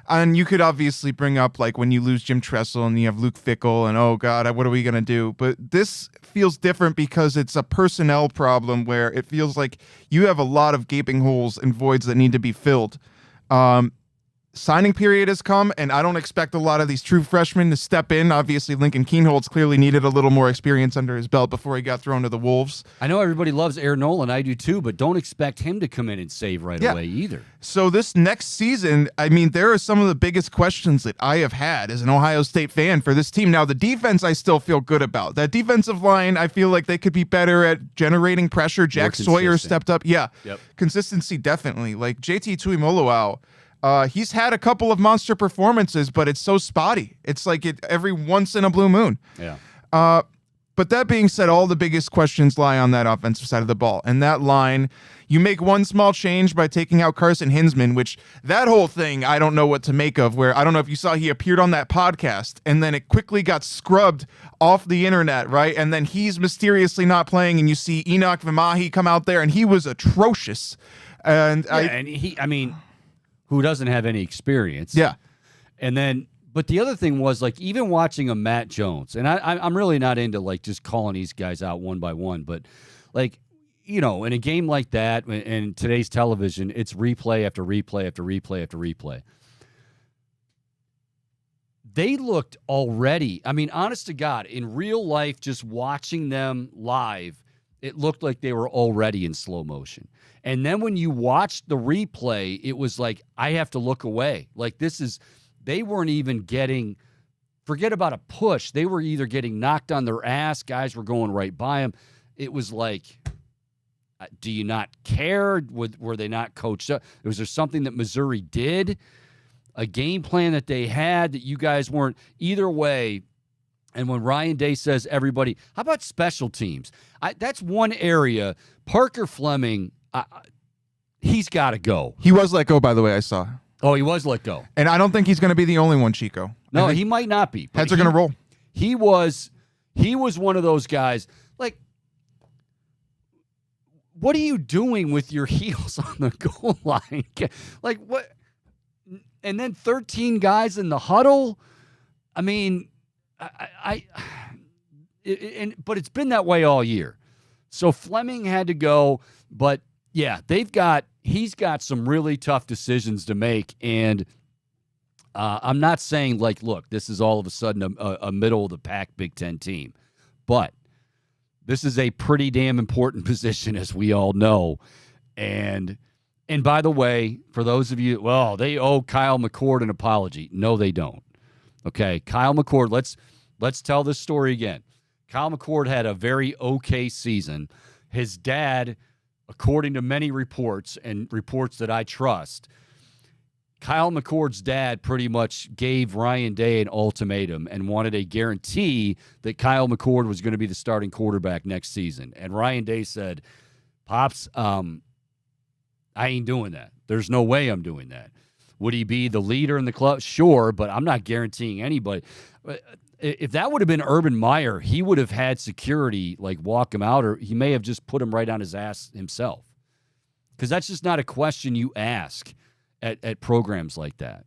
and you could obviously bring up like when you lose Jim Tressel and you have Luke Fickell and, oh God, what are we going to do? But this feels different because it's a personnel problem where it feels like you have a lot of gaping holes and voids that need to be filled. Signing period has come, and I don't expect a lot of these true freshmen to step in. Obviously, Lincoln Keenholz clearly needed a little more experience under his belt before he got thrown to the Wolves. I know everybody loves Aaron Nolan. I do too, but don't expect him to come in and save right away either. So this next season, I mean, there are some of the biggest questions that I have had as an Ohio State fan for this team. Now, the defense I still feel good about. That defensive line, I feel like they could be better at generating pressure. Jack Sawyer stepped up. Yeah, Consistency definitely. Like JT Tuimoloau. He's had a couple of monster performances, but it's so spotty. It's like every once in a blue moon. Yeah. But that being said, all the biggest questions lie on that offensive side of the ball. And that line, you make one small change by taking out Carson Hinsman, which that whole thing, I don't know what to make of, where I don't know if you saw he appeared on that podcast and then it quickly got scrubbed off the internet, right? And then he's mysteriously not playing and you see Enoch Vimahi come out there and he was atrocious. And I mean, who doesn't have any experience? Yeah. And then, but the other thing was, like, even watching a Matt Jones, and I'm really not into, like, just calling these guys out one by one, but, like, you know, in a game like that, in today's television, it's replay after replay after replay after replay. They looked already, I mean, honest to God, in real life, just watching them live, it looked like they were already in slow motion. And then when you watched the replay, it was like, I have to look away. Like, they weren't even getting, forget about a push. They were either getting knocked on their ass. Guys were going right by them. It was like, do you not care? Were they not coached up? Was there something that Missouri did? A game plan that they had that you guys weren't? Either way. And when Ryan Day says everybody, how about special teams? That's one area. Parker Fleming, he's got to go. He was let go, by the way, I saw. Oh, he was let go. And I don't think he's going to be the only one, Chico. No, he might not be. Heads are going to roll. He was one of those guys. Like, what are you doing with your heels on the goal line? Like, what? And then 13 guys in the huddle. I mean, but it's been that way all year. So Fleming had to go, but yeah, he's got some really tough decisions to make. And I'm not saying, like, look, this is all of a sudden a middle of the pack Big Ten team, but this is a pretty damn important position, as we all know. And by the way, for those of you, well, they owe Kyle McCord an apology. No, they don't. Okay, Kyle McCord, let's tell this story again. Kyle McCord had a very okay season. His dad, according to many reports and reports that I trust, Kyle McCord's dad pretty much gave Ryan Day an ultimatum and wanted a guarantee that Kyle McCord was going to be the starting quarterback next season. And Ryan Day said, Pops, I ain't doing that. There's no way I'm doing that. Would he be the leader in the club? Sure, but I'm not guaranteeing anybody. If that would have been Urban Meyer, he would have had security, like, walk him out, or he may have just put him right on his ass himself. Because that's just not a question you ask at programs like that.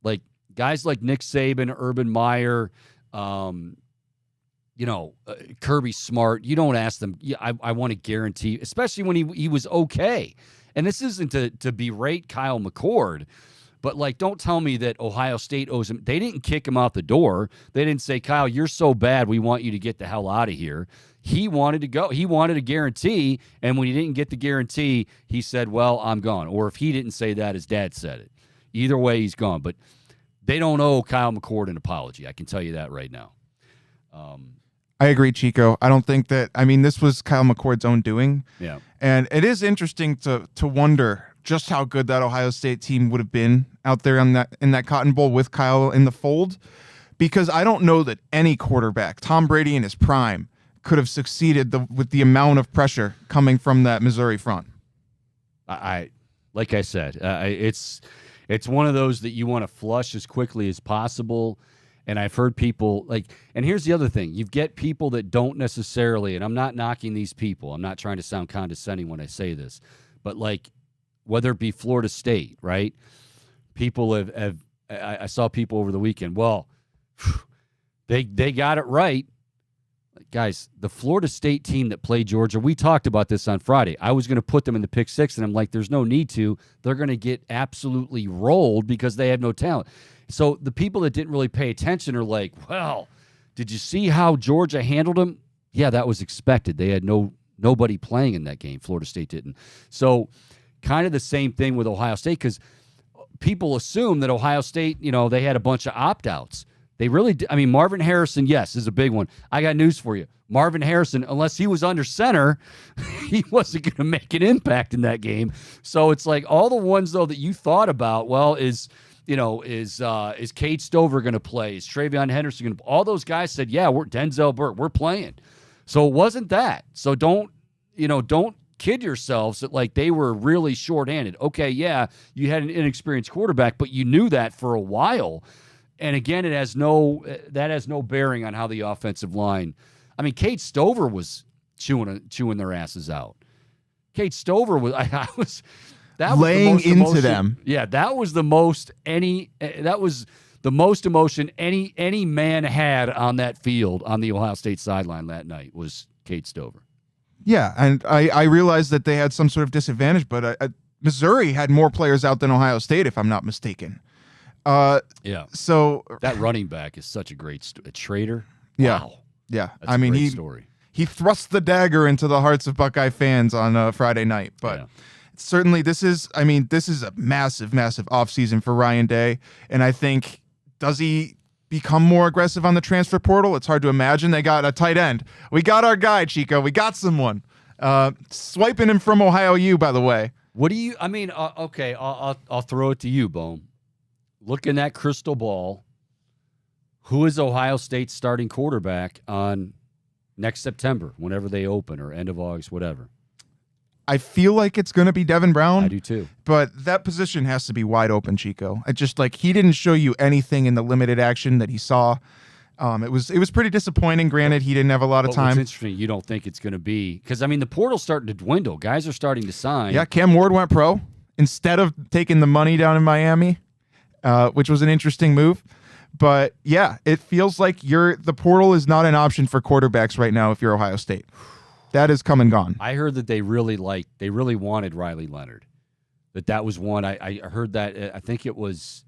Like, guys like Nick Saban, Urban Meyer, Kirby Smart, you don't ask them, I want to guarantee, especially when he was okay. And this isn't to berate Kyle McCord, but, like, don't tell me that Ohio State owes him. They didn't kick him out the door. They didn't say, Kyle, you're so bad, we want you to get the hell out of here. He wanted to go. He wanted a guarantee, and when he didn't get the guarantee, he said, well, I'm gone. Or if he didn't say that, his dad said it. Either way, he's gone. But they don't owe Kyle McCord an apology. I can tell you that right now. I agree, Chico. I don't think that, this was Kyle McCord's own doing. Yeah. And it is interesting to wonder just how good that Ohio State team would have been out there in that Cotton Bowl with Kyle in the fold, because I don't know that any quarterback, Tom Brady in his prime, could have succeeded with the amount of pressure coming from that Missouri front. Like I said, it's one of those that you want to flush as quickly as possible. And I've heard people and here's the other thing. You get people that don't necessarily, and I'm not knocking these people. I'm not trying to sound condescending when I say this, but, like, whether it be Florida State, right? People I saw people over the weekend. Well, they got it right. Guys, the Florida State team that played Georgia, we talked about this on Friday. I was going to put them in the pick six, and I'm like, there's no need to. They're going to get absolutely rolled because they have no talent. So the people that didn't really pay attention are like, well, did you see how Georgia handled them? Yeah, that was expected. They had nobody playing in that game. Florida State didn't. So kind of the same thing with Ohio State, because people assume that Ohio State, they had a bunch of opt-outs. They really did. Marvin Harrison, yes, is a big one. I got news for you. Marvin Harrison, unless he was under center, he wasn't going to make an impact in that game. So it's like all the ones, though, that you thought about, well, is Cade Stover going to play? Is Travion Henderson going to play? All those guys said, yeah, we're Denzel Burke. We're playing. So it wasn't that. So don't kid yourselves that like they were really shorthanded. Okay, yeah, you had an inexperienced quarterback, but you knew that for a while. And again, that has no bearing on how the offensive line. I mean, Kate Stover was chewing their asses out. Kate Stover was that was laying the most into emotion. them. Yeah, that was the most emotion any man had on that field on the Ohio State sideline that night was Kate Stover. Yeah, and I realized that they had some sort of disadvantage, but Missouri had more players out than Ohio State, if I'm not mistaken. Yeah. So that running back is such a great a traitor. Yeah. Wow. Yeah. That's a great story. He thrust the dagger into the hearts of Buckeye fans on Friday night, but certainly this is a massive, massive offseason for Ryan Day, and I think, does he become more aggressive on the transfer portal? It's hard to imagine. They got a tight end. We got our guy, Chico. We got someone. Swiping him from Ohio U, by the way. What do you? I mean, okay, I'll throw it to you, Bohm. Look in that crystal ball. Who is Ohio State's starting quarterback on next September, whenever they open, or end of August, whatever? I feel like it's going to be Devin Brown. I do too. But that position has to be wide open, Chico. I just he didn't show you anything in the limited action that he saw. It was pretty disappointing. Granted, he didn't have a lot of time. What's interesting, you don't think it's going to be, because I mean the portal's starting to dwindle. Guys are starting to sign. Yeah, Cam Ward went pro instead of taking the money down in Miami, which was an interesting move. But yeah, it feels like the portal is not an option for quarterbacks right now if you're Ohio State. That is come and gone. I heard that they really wanted Riley Leonard. That was one. I heard that. I think it was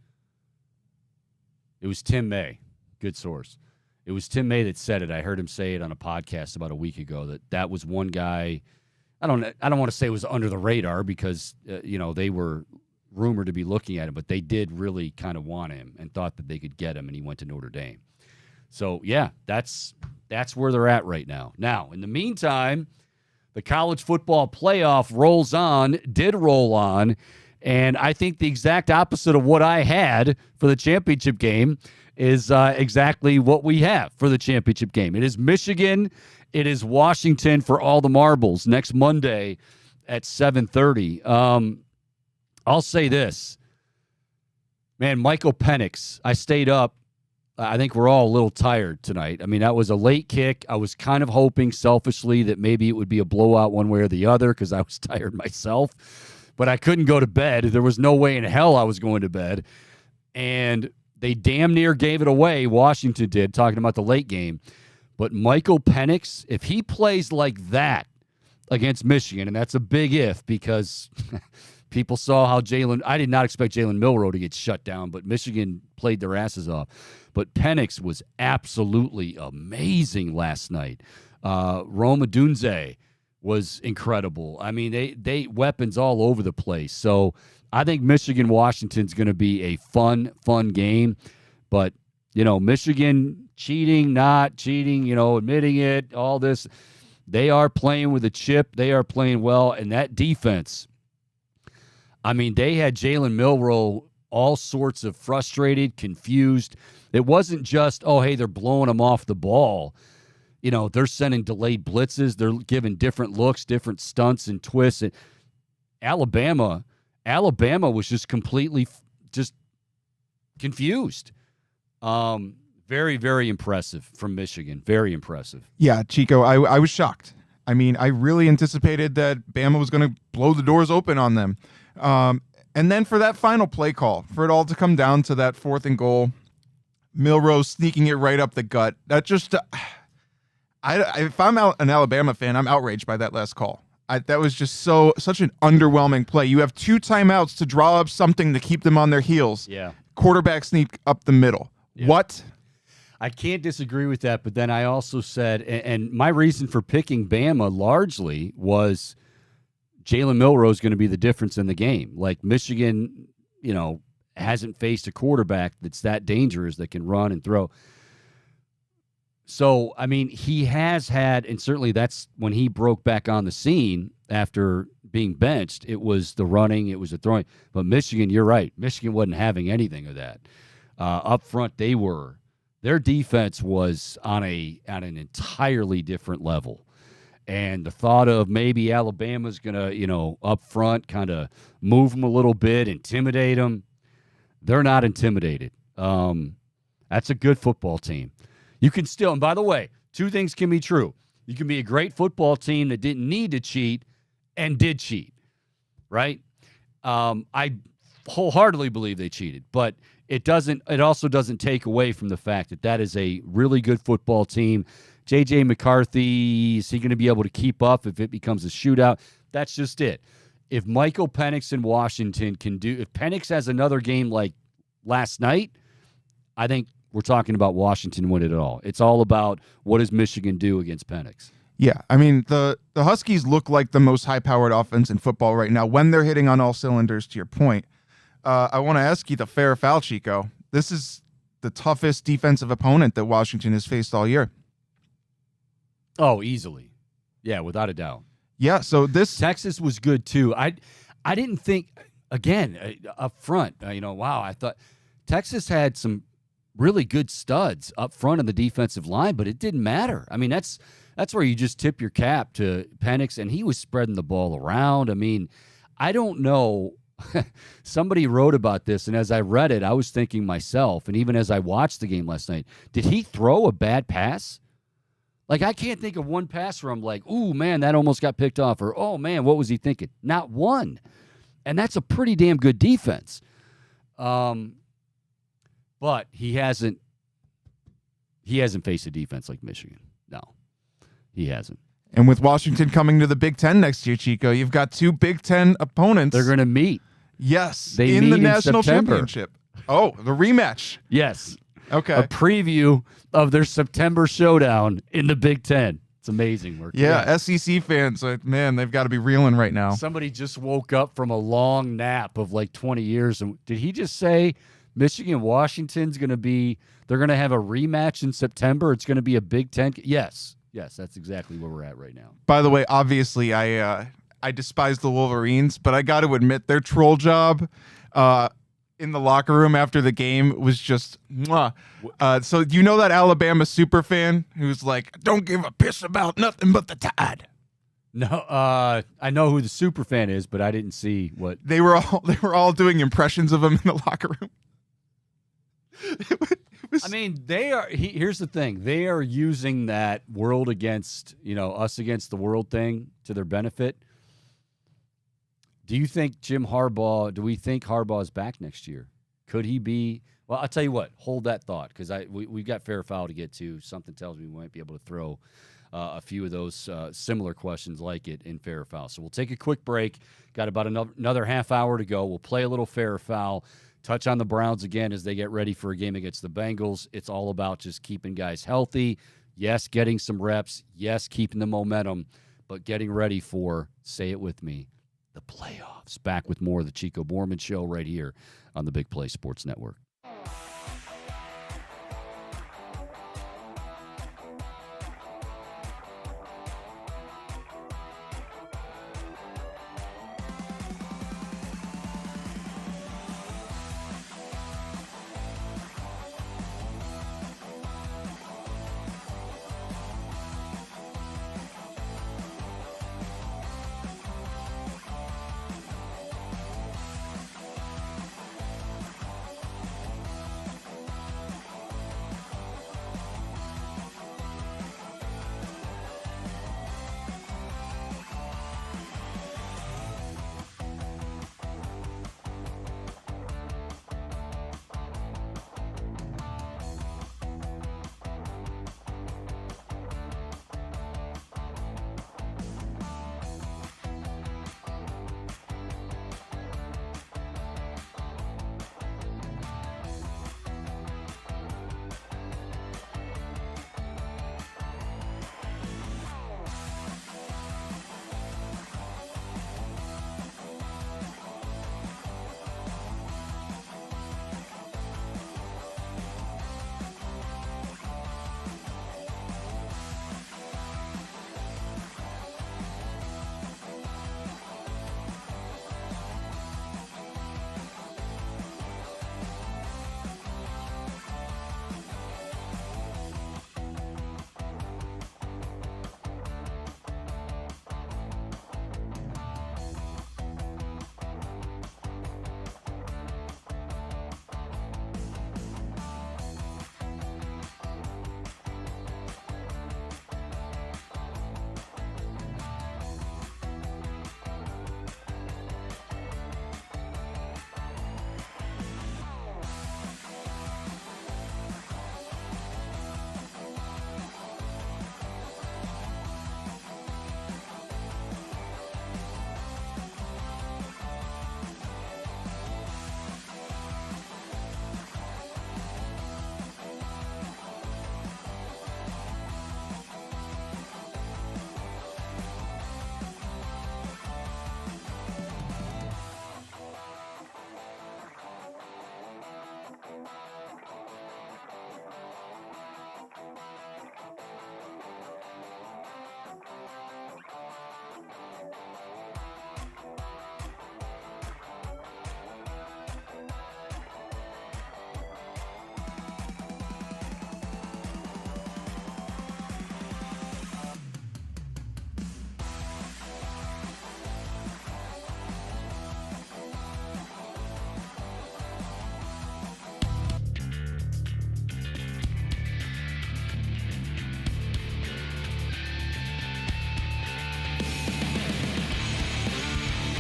Tim May, good source. It was Tim May that said it. I heard him say it on a podcast about a week ago. That was one guy. I don't want to say it was under the radar because they were rumored to be looking at him, but they did really kind of want him and thought that they could get him, and he went to Notre Dame. So yeah, that's where they're at right now. Now, in the meantime, the college football playoff did roll on, and I think the exact opposite of what I had for the championship game is exactly what we have for the championship game. It is Michigan. It is Washington for all the marbles next Monday at 7:30. I'll say this. Man, Michael Penix, I stayed up. I think we're all a little tired tonight. I mean, that was a late kick. I was kind of hoping selfishly that maybe it would be a blowout one way or the other because I was tired myself. But I couldn't go to bed. There was no way in hell I was going to bed. And they damn near gave it away, Washington did, talking about the late game. But Michael Penix, if he plays like that against Michigan, and that's a big if because people saw how I did not expect Jalen Milroe to get shut down, but Michigan played their asses off. But Penix was absolutely amazing last night. Rome Odunze was incredible. I mean, they weapons all over the place. So I think Michigan-Washington's going to be a fun game. But, Michigan cheating, not cheating, admitting it, all this. They are playing with a chip. They are playing well. And that defense, I mean, they had Jalen Milroe all sorts of frustrated, confused. It wasn't just, oh, hey, they're blowing him off the ball. They're sending delayed blitzes. They're giving different looks, different stunts and twists. Alabama was just completely just confused. Very, very impressive from Michigan. Very impressive. Yeah, Chico, I was shocked. I mean, I really anticipated that Bama was going to blow the doors open on them. And then for that final play call, for it all to come down to that 4th and goal, Milroe sneaking it right up the gut. That just, if I'm an Alabama fan, I'm outraged by that last call. That was just such an underwhelming play. You have 2 timeouts to draw up something to keep them on their heels. Yeah. Quarterback sneak up the middle. Yeah. What? I can't disagree with that, but then I also said, and my reason for picking Bama largely was Jalen Milroe is going to be the difference in the game. Like Michigan, hasn't faced a quarterback that's that dangerous that can run and throw. So, I mean, he has had, and certainly that's when he broke back on the scene after being benched. It was the running, it was the throwing. But Michigan, you're right. Michigan wasn't having anything of that. Up front, they were Their defense was on an entirely different level. And the thought of maybe Alabama's going to, up front kind of move them a little bit, intimidate them. They're not intimidated. That's a good football team. You can still, and by the way, two things can be true. You can be a great football team that didn't need to cheat and did cheat, right? I wholeheartedly believe they cheated, but it also doesn't take away from the fact that is a really good football team. J.J. McCarthy, is he going to be able to keep up if it becomes a shootout? That's just it. If Michael Penix in Washington if Penix has another game like last night, I think we're talking about Washington win it all. It's all about what does Michigan do against Penix. Yeah, I mean, the Huskies look like the most high-powered offense in football right now when they're hitting on all cylinders, to your point. I want to ask you the fair foul, Chico. This is the toughest defensive opponent that Washington has faced all year. Oh, easily. Yeah, without a doubt. Yeah, so Texas was good too. I didn't think, again, up front, wow, I thought Texas had some really good studs up front in the defensive line, but it didn't matter. I mean, that's where you just tip your cap to Penix, and he was spreading the ball around. I mean, I don't know. Somebody wrote about this, and as I read it, I was thinking myself, and even as I watched the game last night, did he throw a bad pass? Like, I can't think of one pass where I'm like, ooh, man, that almost got picked off, or, oh, man, what was he thinking? Not one. And that's a pretty damn good defense. But he hasn't faced a defense like Michigan. No, he hasn't. And with Washington coming to the Big Ten next year, Chico, you've got two Big Ten opponents. They're going to meet. Yes, they in meet the in national September. championship. Oh, the rematch. Yes. Okay. A preview of their September showdown in the Big Ten. It's amazing. Yeah, SEC fans, man, they've got to be reeling right now. Somebody just woke up from a long nap of like 20 years. And did he just say Michigan Washington's going to be – they're going to have a rematch in September? It's going to be a Big Ten? Yes, that's exactly where we're at right now. By the way, obviously, I despise the Wolverines, but I got to admit their troll job in the locker room after the game was just mwah. So you know that Alabama super fan who's like, don't give a piss about nothing but the Tide. No, I know who the super fan is, but I didn't see what they were all doing impressions of him in the locker room. I mean, they are. Here's the thing: they are using that world against us against the world thing to their benefit. Do you think Jim Harbaugh? Do we think Harbaugh is back next year? Could he be? Well, I'll tell you what. Hold that thought, because we've got fair foul to get to. Something tells me we might be able to throw a few of those similar questions like it in fair foul. So we'll take a quick break. Got about another half hour to go. We'll play a little fair foul. Touch on the Browns again as they get ready for a game against the Bengals. It's all about just keeping guys healthy. Yes, getting some reps. Yes, keeping the momentum, but getting ready for, say it with me, the playoffs. Back with more of the Chico Borman Show right here on the Big Play Sports Network.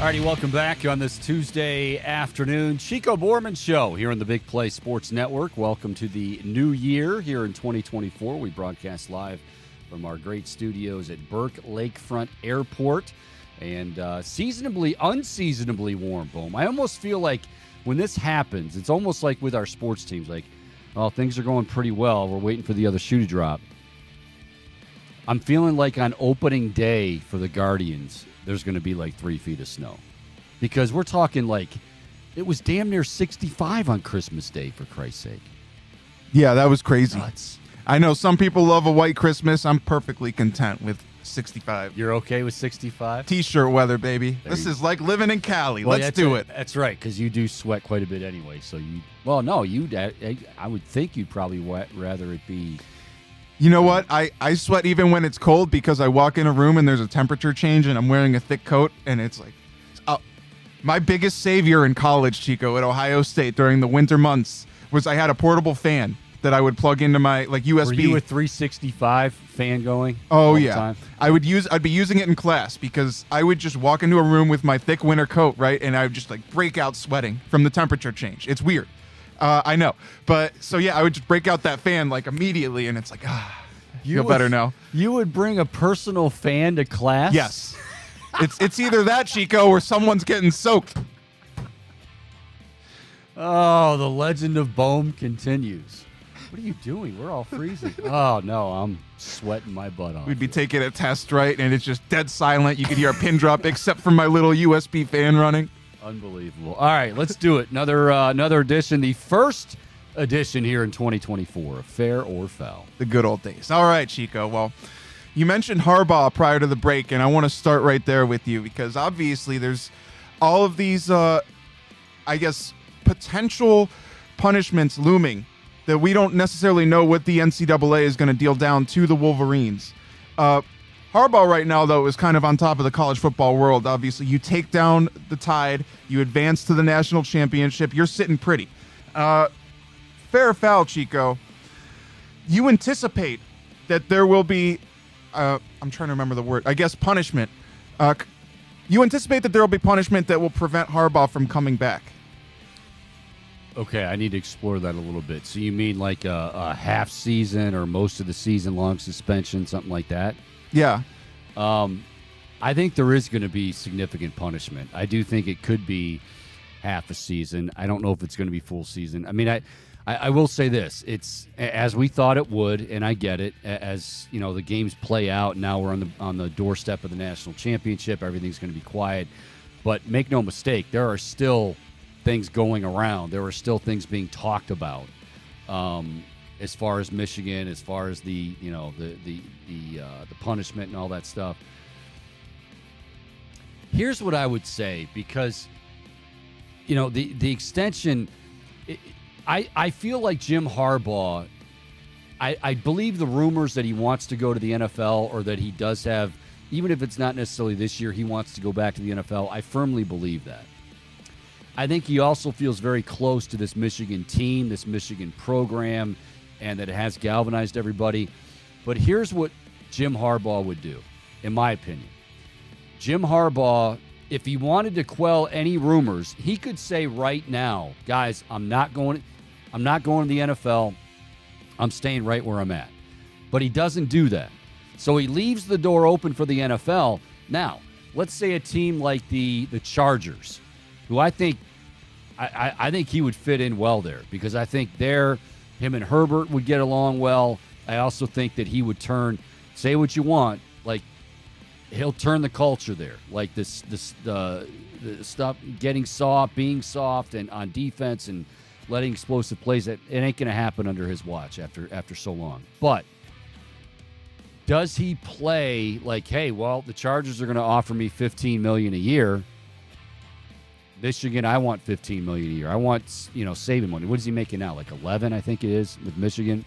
Alrighty, welcome back on this Tuesday afternoon. Chico Borman Show here on the Big Play Sports Network. Welcome to the new year here in 2024. We broadcast live from our great studios at Burke Lakefront Airport. And unseasonably warm, Boom. I almost feel like when this happens, it's almost like with our sports teams, like, oh, things are going pretty well. We're waiting for the other shoe to drop. I'm feeling like on opening day for the Guardians, there's going to be like 3 feet of snow. Because we're talking like, it was damn near 65 on Christmas Day, for Christ's sake. Yeah, that was crazy. Nuts. I know some people love a white Christmas. I'm perfectly content with 65. You're okay with 65? T-shirt weather, baby. This is like living in Cali. Let's do it. That's right, because you do sweat quite a bit anyway. So I would think you'd probably rather it be. You know what? I sweat even when it's cold because I walk in a room and there's a temperature change and I'm wearing a thick coat and it's like, my biggest savior in college, Chico, at Ohio State during the winter months was I had a portable fan that I would plug into my USB. Were you a 365 fan going? Oh all the yeah, time? I'd be using it in class because I would just walk into a room with my thick winter coat, right, and I would just like break out sweating from the temperature change. It's weird, I know, but so yeah, I would just break out that fan like immediately, and it's like feel better now. You would bring a personal fan to class? Yes, it's either that, Chico, or someone's getting soaked. Oh, the legend of Bohm continues. What are you doing? We're all freezing. Oh, no, I'm sweating my butt off. We'd be taking a test, right? And it's just dead silent. You could hear a pin drop except for my little USB fan running. Unbelievable. All right, let's do it. Another edition, the first edition here in 2024, Fair or Foul. The good old days. All right, Chico. Well, you mentioned Harbaugh prior to the break, and I want to start right there with you because obviously there's all of these, potential punishments looming that we don't necessarily know what the NCAA is going to deal down to the Wolverines. Harbaugh right now, though, is kind of on top of the college football world. Obviously, you take down the Tide, you advance to the national championship, you're sitting pretty. Fair or foul, Chico, you anticipate that there will be, I'm trying to remember the word, I guess punishment. You anticipate that there will be punishment that will prevent Harbaugh from coming back. Okay, I need to explore that a little bit. So you mean like a half season or most of the season long suspension, something like that? Yeah. I think there is going to be significant punishment. I do think it could be half a season. I don't know if it's going to be full season. I mean, I will say this. It's as we thought it would, and I get it. As you know, the games play out. Now we're on the doorstep of the national championship. Everything's going to be quiet. But make no mistake, there are still things going around. There are still things being talked about, as far as Michigan, as far as the punishment and all that stuff. Here's what I would say, because the extension. I feel like Jim Harbaugh. I believe the rumors that he wants to go to the NFL, or that he does have, even if it's not necessarily this year, he wants to go back to the NFL. I firmly believe that. I think he also feels very close to this Michigan team, this Michigan program, and that it has galvanized everybody. But here's what Jim Harbaugh would do, in my opinion. Jim Harbaugh, if he wanted to quell any rumors, he could say right now, guys, I'm not going to the NFL. I'm staying right where I'm at. But he doesn't do that. So he leaves the door open for the NFL. Now, let's say a team like the Chargers, who I think he would fit in well there, because I think him and Herbert would get along well. I also think that he would say what you want, like he'll turn the culture there, like the stuff, getting soft, being soft, and on defense and letting explosive plays. That it ain't going to happen under his watch after so long. But does he play like, hey, well, the Chargers are going to offer me $15 million a year. Michigan, I want $15 million a year. I want, saving money. What is he making now? Like 11, I think it is, with Michigan.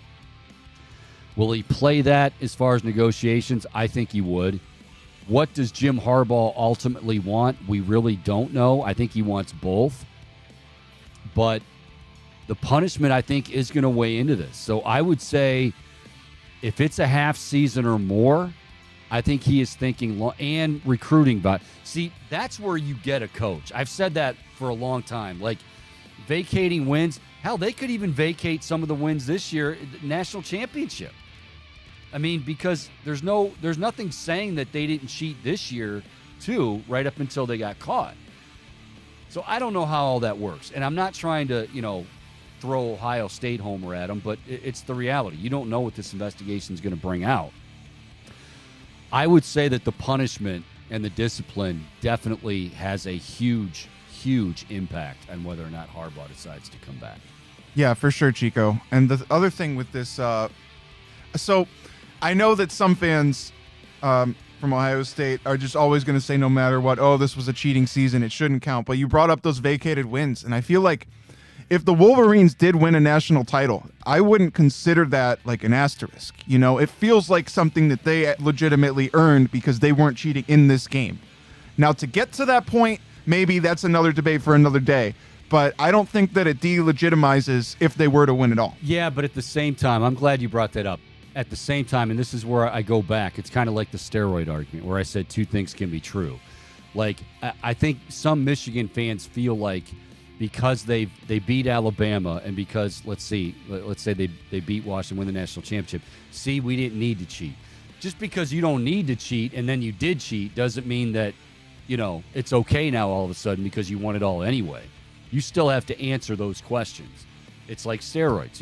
Will he play that as far as negotiations? I think he would. What does Jim Harbaugh ultimately want? We really don't know. I think he wants both. But the punishment, I think, is going to weigh into this. So I would say if it's a half season or more, I think he is thinking and recruiting. But see, that's where you get a coach. I've said that for a long time. Like vacating wins. Hell, they could even vacate some of the wins this year, national championship. I mean, because there's nothing saying that they didn't cheat this year, too, right up until they got caught. So I don't know how all that works. And I'm not trying to, throw Ohio State homer at them, but it's the reality. You don't know what this investigation is going to bring out. I would say that the punishment and the discipline definitely has a huge, huge impact on whether or not Harbaugh decides to come back. Yeah, for sure, Chico. And the other thing with this, so I know that some fans from Ohio State are just always going to say no matter what, oh, this was a cheating season, it shouldn't count. But you brought up those vacated wins, and I feel like if the Wolverines did win a national title, I wouldn't consider that like an asterisk. It feels like something that they legitimately earned because they weren't cheating in this game. Now, to get to that point, maybe that's another debate for another day. But I don't think that it delegitimizes if they were to win it all. Yeah, but at the same time, I'm glad you brought that up. At the same time, and this is where I go back, it's kind of like the steroid argument where I said two things can be true. Like, I think some Michigan fans feel like because they beat Alabama and because, let's say they beat Washington, win the national championship, see, we didn't need to cheat. Just because you don't need to cheat and then you did cheat doesn't mean that, it's okay now all of a sudden because you won it all anyway. You still have to answer those questions. It's like steroids,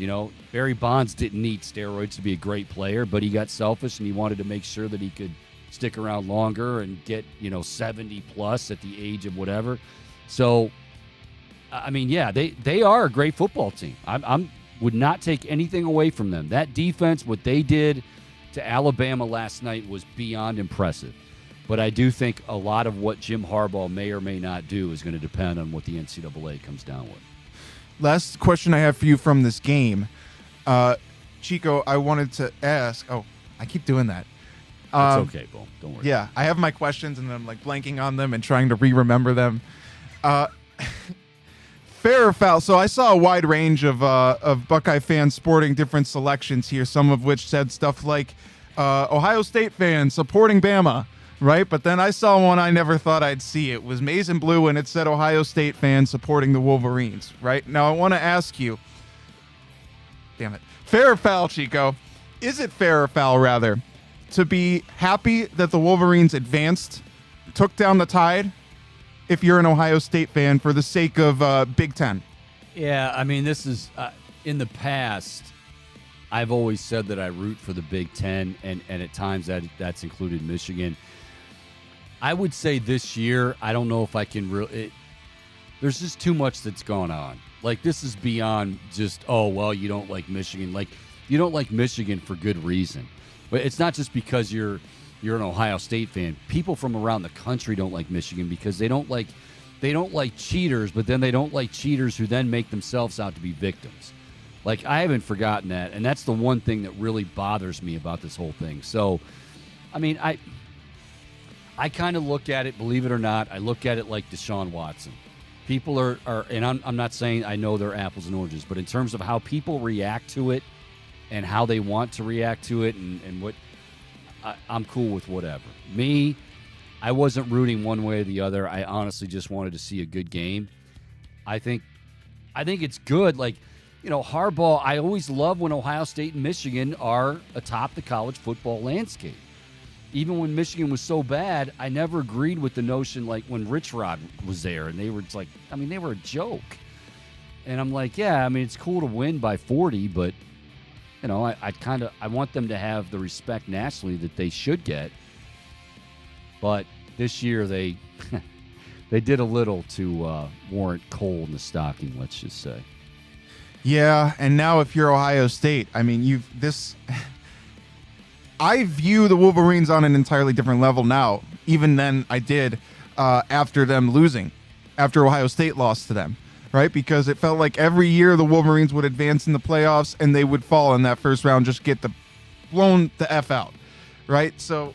Barry Bonds didn't need steroids to be a great player, but he got selfish and he wanted to make sure that he could stick around longer and get, 70 plus at the age of whatever. So, I mean, yeah, they are a great football team. I would not take anything away from them. That defense, what they did to Alabama last night was beyond impressive. But I do think a lot of what Jim Harbaugh may or may not do is going to depend on what the NCAA comes down with. Last question I have for you from this game. Chico, I wanted to ask. Oh, I keep doing that. It's okay, Bo. Don't worry. Yeah, I have my questions, and then I'm like blanking on them and trying to remember them. Fair or foul? So I saw a wide range of Buckeye fans sporting different selections here, some of which said stuff like Ohio State fans supporting Bama, right? But then I saw one I never thought I'd see. It was maize and blue, and it said Ohio State fans supporting the Wolverines, right? Now I want to ask you, damn it, fair or foul, Chico? Is it fair or foul, rather, to be happy that the Wolverines advanced, took down the Tide, if you're an Ohio State fan, for the sake of Big Ten? Yeah, I mean, this is in the past, I've always said that I root for the Big Ten, and at times that's included Michigan. I would say this year, I don't know if I can really. There's just too much that's going on. Like, this is beyond just, oh, well, you don't like Michigan. Like, you don't like Michigan for good reason. But it's not just because you're an Ohio State fan. People from around the country don't like Michigan because they don't like cheaters, but then they don't like cheaters who then make themselves out to be victims. Like, I haven't forgotten that, and that's the one thing that really bothers me about this whole thing. So, I mean, I kind of look at it, believe it or not, I look at it like Deshaun Watson. People are and I'm not saying I know they're apples and oranges, but in terms of how people react to it and how they want to react to it and what, I'm cool with whatever. Me, I wasn't rooting one way or the other. I honestly just wanted to see a good game. I think it's good. Like, Harbaugh, I always love when Ohio State and Michigan are atop the college football landscape. Even when Michigan was so bad, I never agreed with the notion, like when Rich Rod was there and they were just like, I mean, they were a joke. And I'm like, yeah, I mean, it's cool to win by 40, but, I want them to have the respect nationally that they should get. But this year they did a little to warrant coal in the stocking, let's just say. Yeah, and now if you're Ohio State, I mean, I view the Wolverines on an entirely different level now, even than I did after them losing, after Ohio State lost to them, right? Because it felt like every year the Wolverines would advance in the playoffs and they would fall in that first round, just get blown the F out, right? So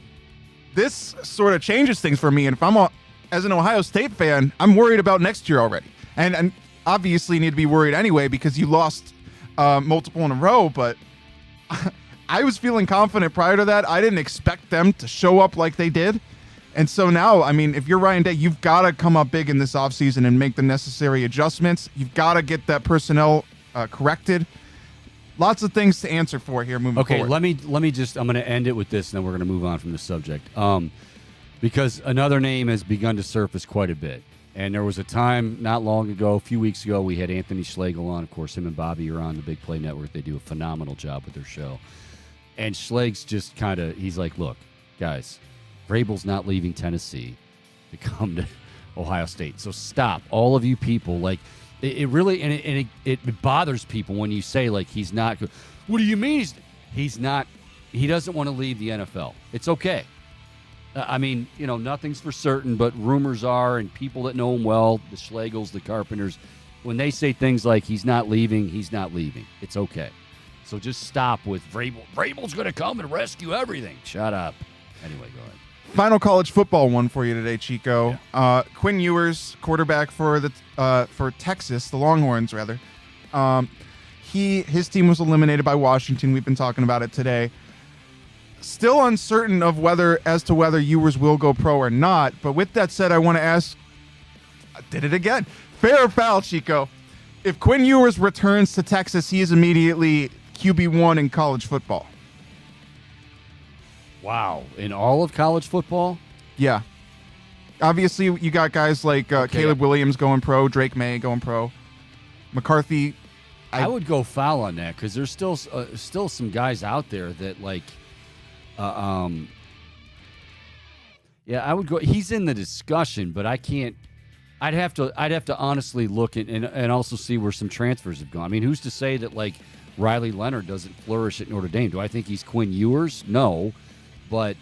this sort of changes things for me. And if I'm as an Ohio State fan, I'm worried about next year already. And obviously need to be worried anyway because you lost multiple in a row, but I was feeling confident prior to that. I didn't expect them to show up like they did. And so now, I mean, if you're Ryan Day, you've got to come up big in this offseason and make the necessary adjustments. You've got to get that personnel corrected. Lots of things to answer for here moving forward. Okay, let me just, I'm going to end it with this, and then we're going to move on from the subject. Because another name has begun to surface quite a bit. And there was a time not long ago, a few weeks ago, we had Anthony Schlegel on. Of course, him and Bobby are on the Big Play Network. They do a phenomenal job with their show. And Schleg's just kind of, he's like, look, guys, Vrabel's not leaving Tennessee to come to Ohio State. So stop, all of you people. Like, it really, and it bothers people when you say, like, he's not. What do you mean he's not? He doesn't want to leave the NFL. It's okay. I mean, you know, nothing's for certain, but rumors are, and people that know him well, the Schlegels, the Carpenters, when they say things like he's not leaving, he's not leaving. It's okay. So just stop with Vrabel. Vrabel's going to come and rescue everything. Shut up. Anyway, go ahead. Final college football one for you today, Chico. Yeah. Quinn Ewers, quarterback for Texas, the Longhorns, rather. His team was eliminated by Washington. We've been talking about it today. Still uncertain of whether Ewers will go pro or not. But with that said, I want to ask, I did it again. Fair or foul, Chico? If Quinn Ewers returns to Texas, he is immediately QB1 in college football. Wow. In all of college football? Yeah. Obviously, you got guys like Caleb Williams going pro, Drake May going pro, McCarthy. I would go foul on that because there's still some guys out there that, like, yeah, I would go. He's in the discussion, but I can't. I'd have to honestly look at and also see where some transfers have gone. I mean, who's to say that, like, Riley Leonard doesn't flourish at Notre Dame? Do I think he's Quinn Ewers? No. But,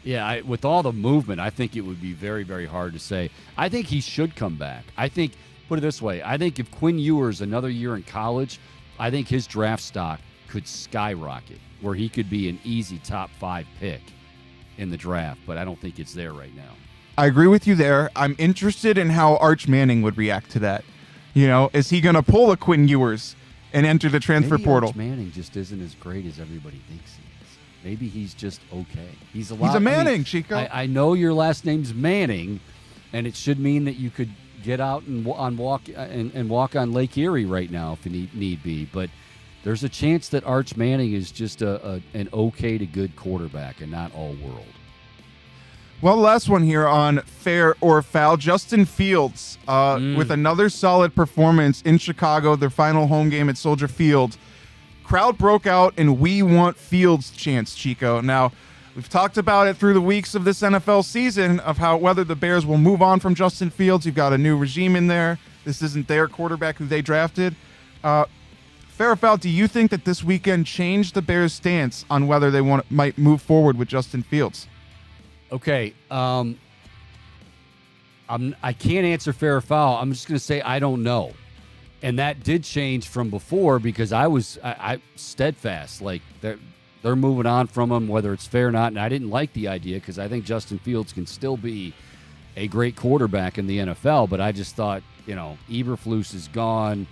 yeah, with all the movement, I think it would be very, very hard to say. I think he should come back. I think, put it this way, I think if Quinn Ewers another year in college, I think his draft stock could skyrocket, where he could be an easy top 5 pick in the draft. But I don't think it's there right now. I agree with you there. I'm interested in how Arch Manning would react to that. You know, is he going to pull a Quinn Ewers and enter the transfer portal? Arch Manning just isn't as great as everybody thinks he is. Maybe he's just okay. He's a Manning, Chico. I know your last name's Manning, and it should mean that you could get out and walk on Lake Erie right now if you need be. But there's a chance that Arch Manning is just an okay to good quarterback and not all world. Well, last one here on fair or foul. Justin Fields with another solid performance in Chicago, their final home game at Soldier Field. Crowd broke out and "We Want Fields" chants, Chico. Now, we've talked about it through the weeks of this NFL season of whether the Bears will move on from Justin Fields. You've got a new regime in there. This isn't their quarterback who they drafted. Fair or foul, do you think that this weekend changed the Bears' stance on whether they might move forward with Justin Fields? Okay, I can't answer fair or foul. I'm just going to say I don't know. And that did change from before because I was steadfast. Like, they're moving on from him, whether it's fair or not. And I didn't like the idea because I think Justin Fields can still be a great quarterback in the NFL. But I just thought, you know, Eberflus is gone.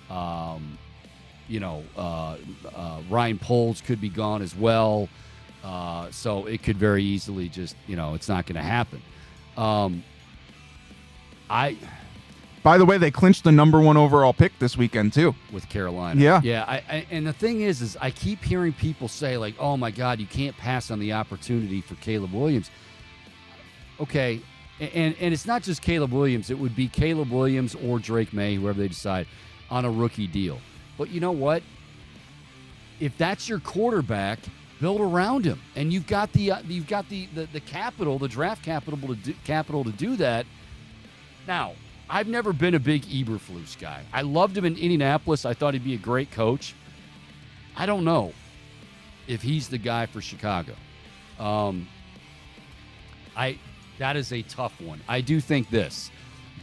Ryan Poles could be gone as well. So it could very easily just, you know, it's not going to happen. By the way, they clinched the number 1 overall pick this weekend, too. With Carolina. Yeah. Yeah, and the thing is I keep hearing people say, like, oh, my God, you can't pass on the opportunity for Caleb Williams. Okay, and it's not just Caleb Williams. It would be Caleb Williams or Drake May, whoever they decide, on a rookie deal. But you know what? If that's your quarterback, build around him. And you've got the capital, the draft capital to do that. Now, I've never been a big Eberflus guy. I loved him in Indianapolis. I thought he'd be a great coach. I don't know if he's the guy for Chicago. That is a tough one. I do think this.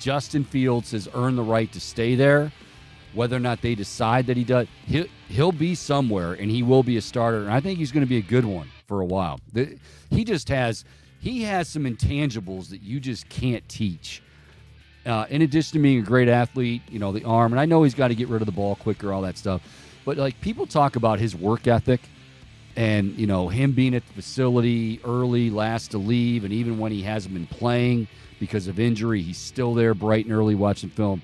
Justin Fields has earned the right to stay there. Whether or not they decide that he does, he'll be somewhere, and he will be a starter. And I think he's going to be a good one for a while. He has some intangibles that you just can't teach. In addition to being a great athlete, you know, the arm, and I know he's got to get rid of the ball quicker, all that stuff. But, like, people talk about his work ethic. And, him being at the facility early, last to leave, and even when he hasn't been playing because of injury, he's still there bright and early watching film.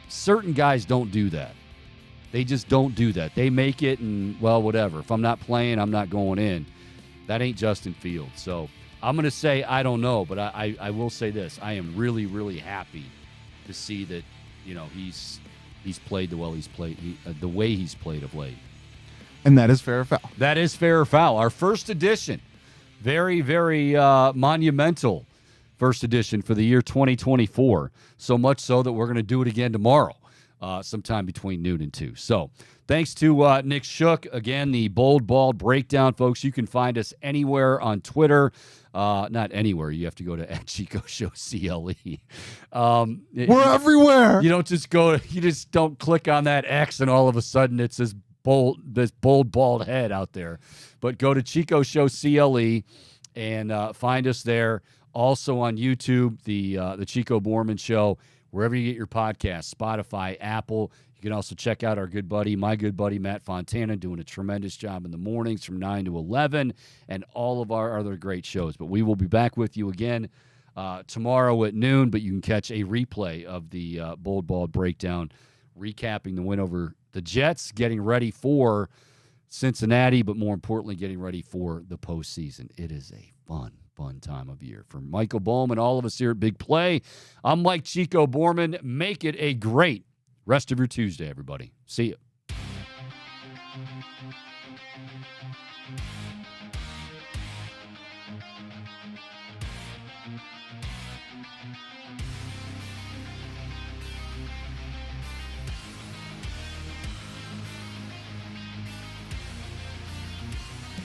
Certain guys don't do that. They just don't do that. They make it and, well, whatever. If I'm not playing, I'm not going in. That ain't Justin Fields. So I'm going to say I don't know, but I will say this. I am really, really happy to see that, he's played the way he's played of late. And that is fair or foul. That is fair or foul. Our first edition, very, very monumental first edition for the year 2024. So much so that we're going to do it again tomorrow, sometime between noon and 2. So thanks to Nick Shook. Again, the Bold Bald Breakdown, folks. You can find us anywhere on Twitter. Not anywhere. You have to go to @ChicoShowCLE. We're everywhere. You just don't click on that X and all of a sudden it's this bold, bald head out there. But go to Chico Show CLE and find us there. Also on YouTube, the Chico Borman Show, wherever you get your podcasts, Spotify, Apple. You can also check out my good buddy, Matt Fontana, doing a tremendous job in the mornings from 9 to 11, and all of our other great shows. But we will be back with you again tomorrow at noon, but you can catch a replay of the Bold Bald Breakdown, recapping the win over the Jets, getting ready for Cincinnati, but more importantly, getting ready for the postseason. It is a fun time of year. For Michael Bowman, all of us here at Big Play, I'm Mike Chico Borman. Make it a great rest of your Tuesday, everybody. See you.